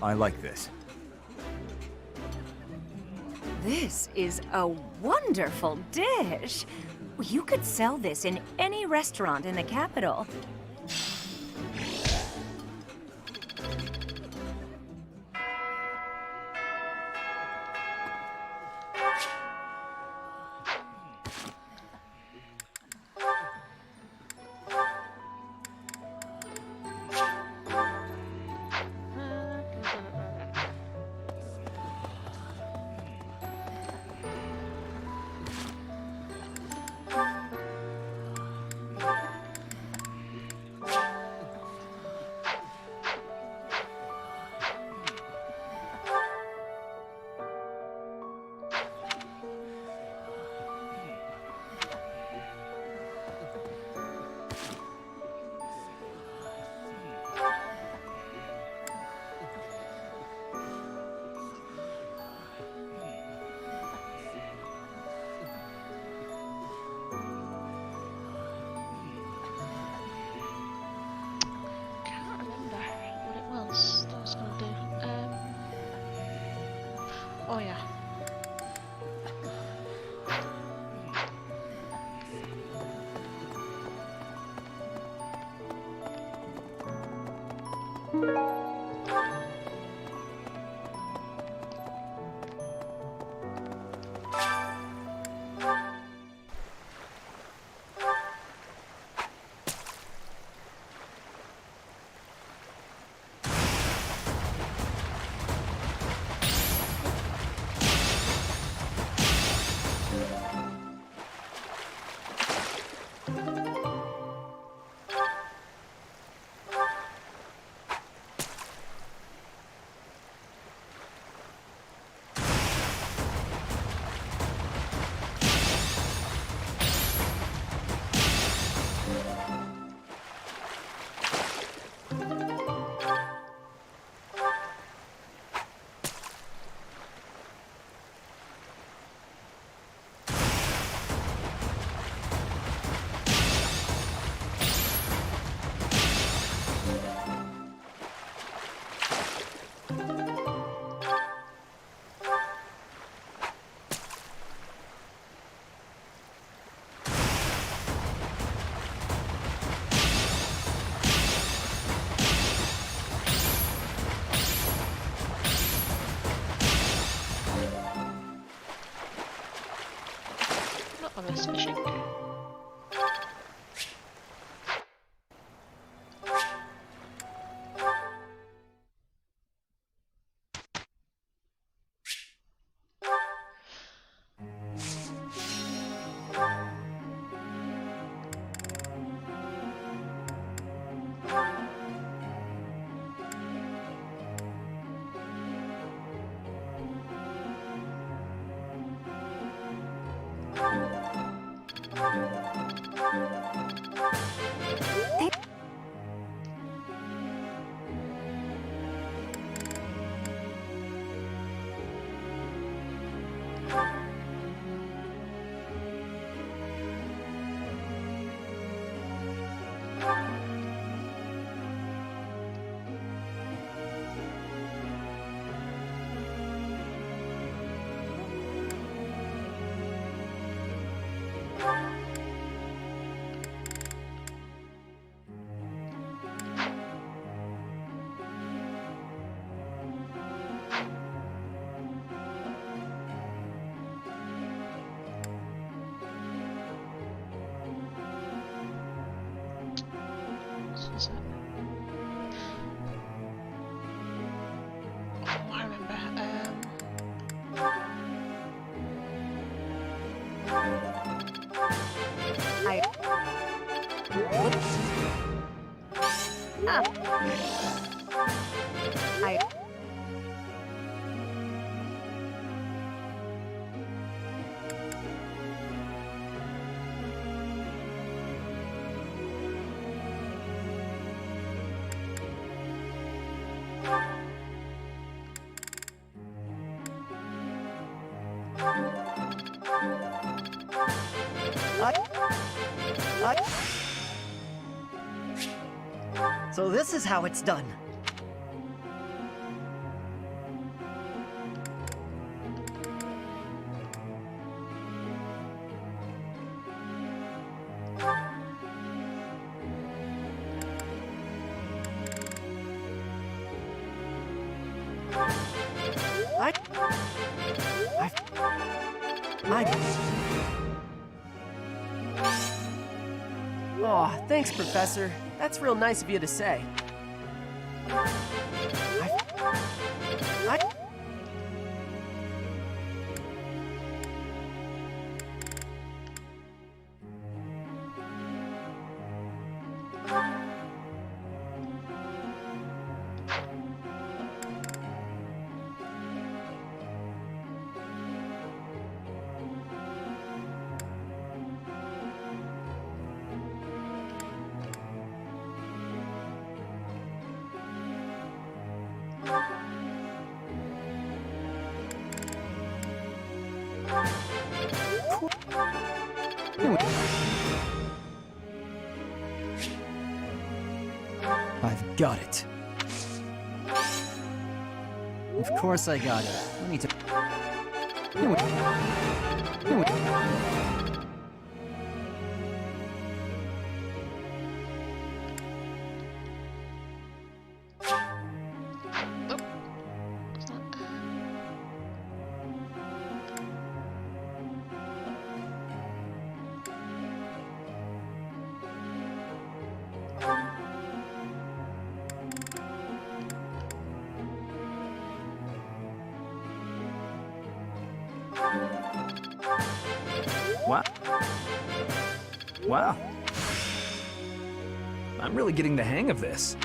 I like this. This is a wonderful dish. You could sell this in any restaurant in the capital. Oh yeah. Ice fishing. Oh, I remember. So this is how it's done. Aw, thanks, Professor. That's real nice of you to say. I've got it. Of course I got it. Let me Wow. Wow. I'm really getting the hang of this.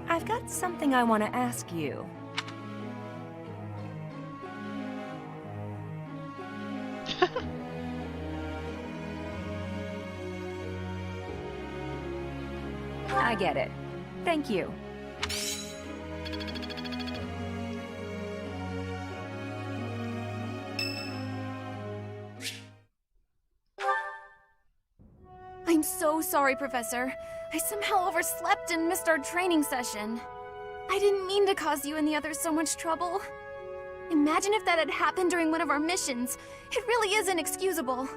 I've got something I want to ask you. I get it. Thank you. I'm so sorry, Professor. I somehow overslept and missed our training session. I didn't mean to cause you and the others so much trouble. Imagine if that had happened during one of our missions. It really is inexcusable.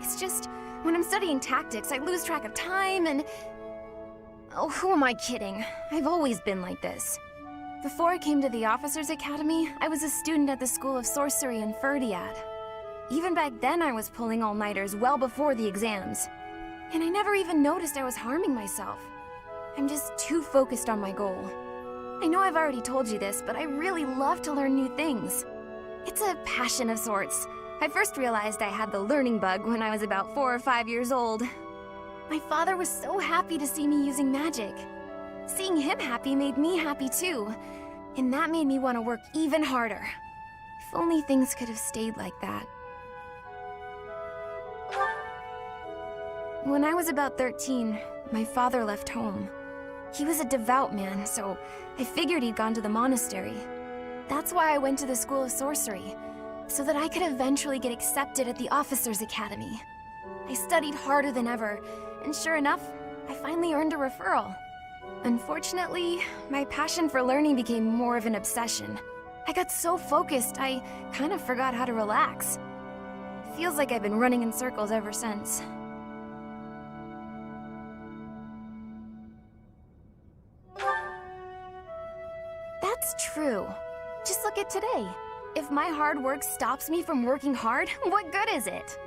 It's just, when I'm studying tactics, I lose track of time and... Oh, who am I kidding? I've always been like this. Before I came to the Officers Academy, I was a student at the School of Sorcery in Ferdiad. Even back then, I was pulling all-nighters well before the exams. And I never even noticed I was harming myself. I'm just too focused on my goal. I know I've already told you this, but I really love to learn new things. It's a passion of sorts. I first realized I had the learning bug when I was about 4 or 5 years old. My father was so happy to see me using magic. Seeing him happy made me happy too, and that made me want to work even harder. If only things could have stayed like that. When I was about 13, my father left home. He was a devout man, so I figured he'd gone to the monastery. That's why I went to the School of Sorcery, so that I could eventually get accepted at the Officers Academy. I studied harder than ever, and sure enough, I finally earned a referral. Unfortunately, my passion for learning became more of an obsession. I got so focused, I kind of forgot how to relax. Feels like I've been running in circles ever since. That's true. Just look at today. If my hard work stops me from working hard, what good is it?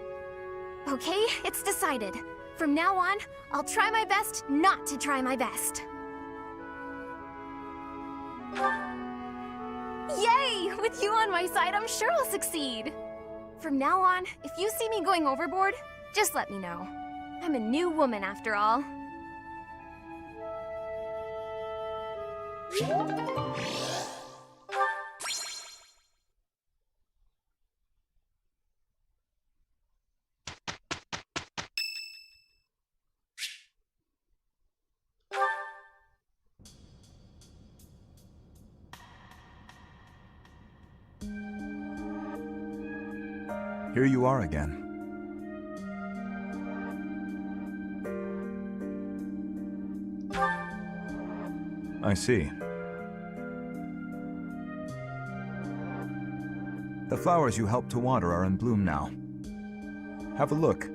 Okay, it's decided. From now on, I'll try my best not to try my best. Yay! With you on my side, I'm sure I'll succeed. From now on, if you see me going overboard, just let me know. I'm a new woman after all. Here you are again. I see. The flowers you helped to water are in bloom now. Have a look.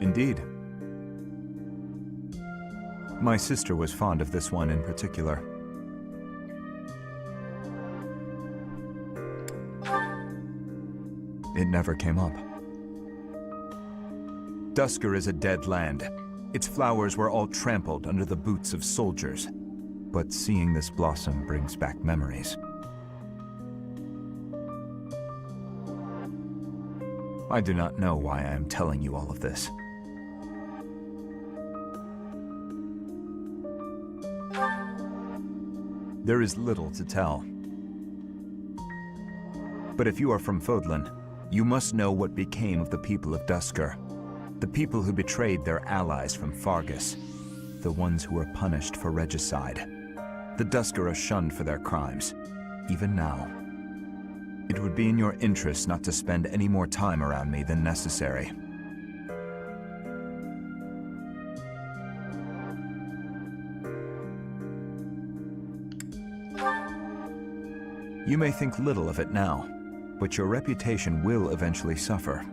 Indeed. My sister was fond of this one in particular. It never came up. Dusker is a dead land. Its flowers were all trampled under the boots of soldiers. But seeing this blossom brings back memories. I do not know why I am telling you all of this. There is little to tell. But if you are from Fodlan, you must know what became of the people of Dusker. The people who betrayed their allies from Fargus. The ones who were punished for regicide. The Dusker are shunned for their crimes, even now. It would be in your interest not to spend any more time around me than necessary. You may think little of it now, but your reputation will eventually suffer.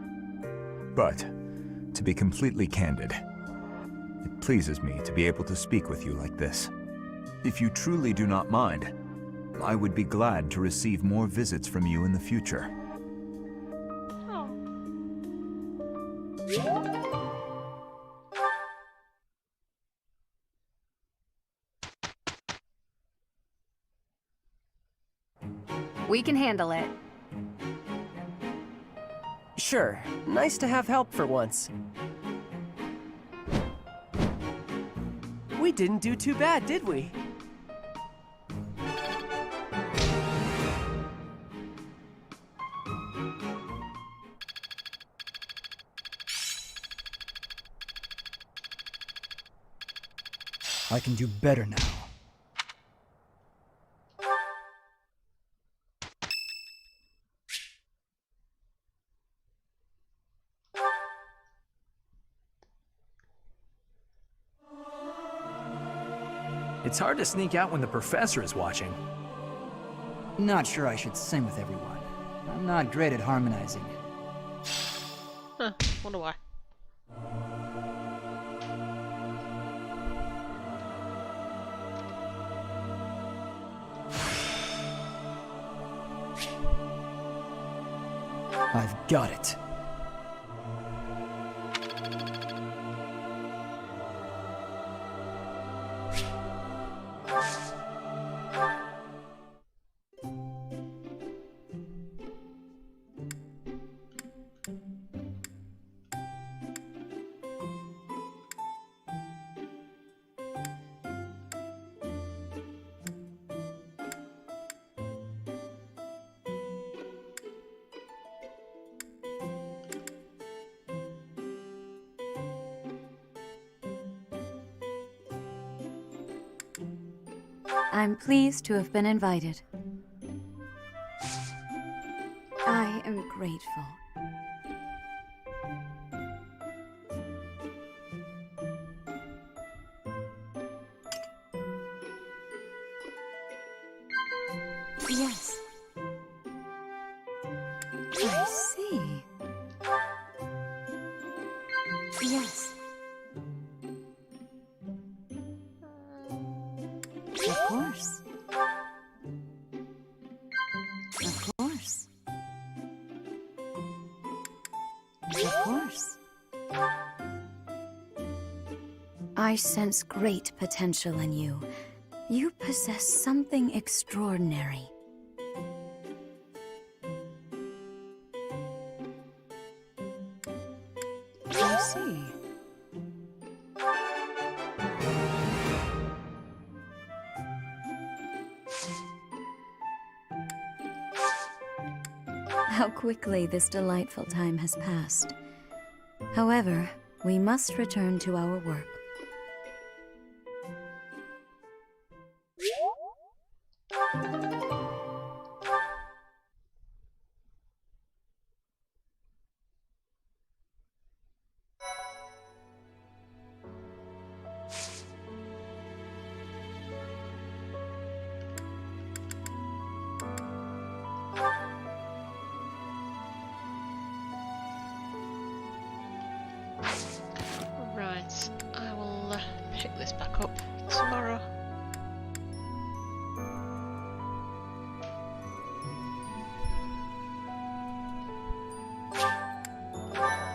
But, to be completely candid, it pleases me to be able to speak with you like this. If you truly do not mind, I would be glad to receive more visits from you in the future. We can handle it. Sure, nice to have help for once. We didn't do too bad, did we? I can do better now. It's hard to sneak out when the professor is watching. Not sure I should sing with everyone. I'm not great at harmonizing. Huh, wonder why. I've got it. I'm pleased to have been invited. I am grateful. Yes. I see. Yes. Of course. Of course. Of course. I sense great potential in you. You possess something extraordinary. I see. How quickly this delightful time has passed. However, we must return to our work. Right, I will pick this back up tomorrow.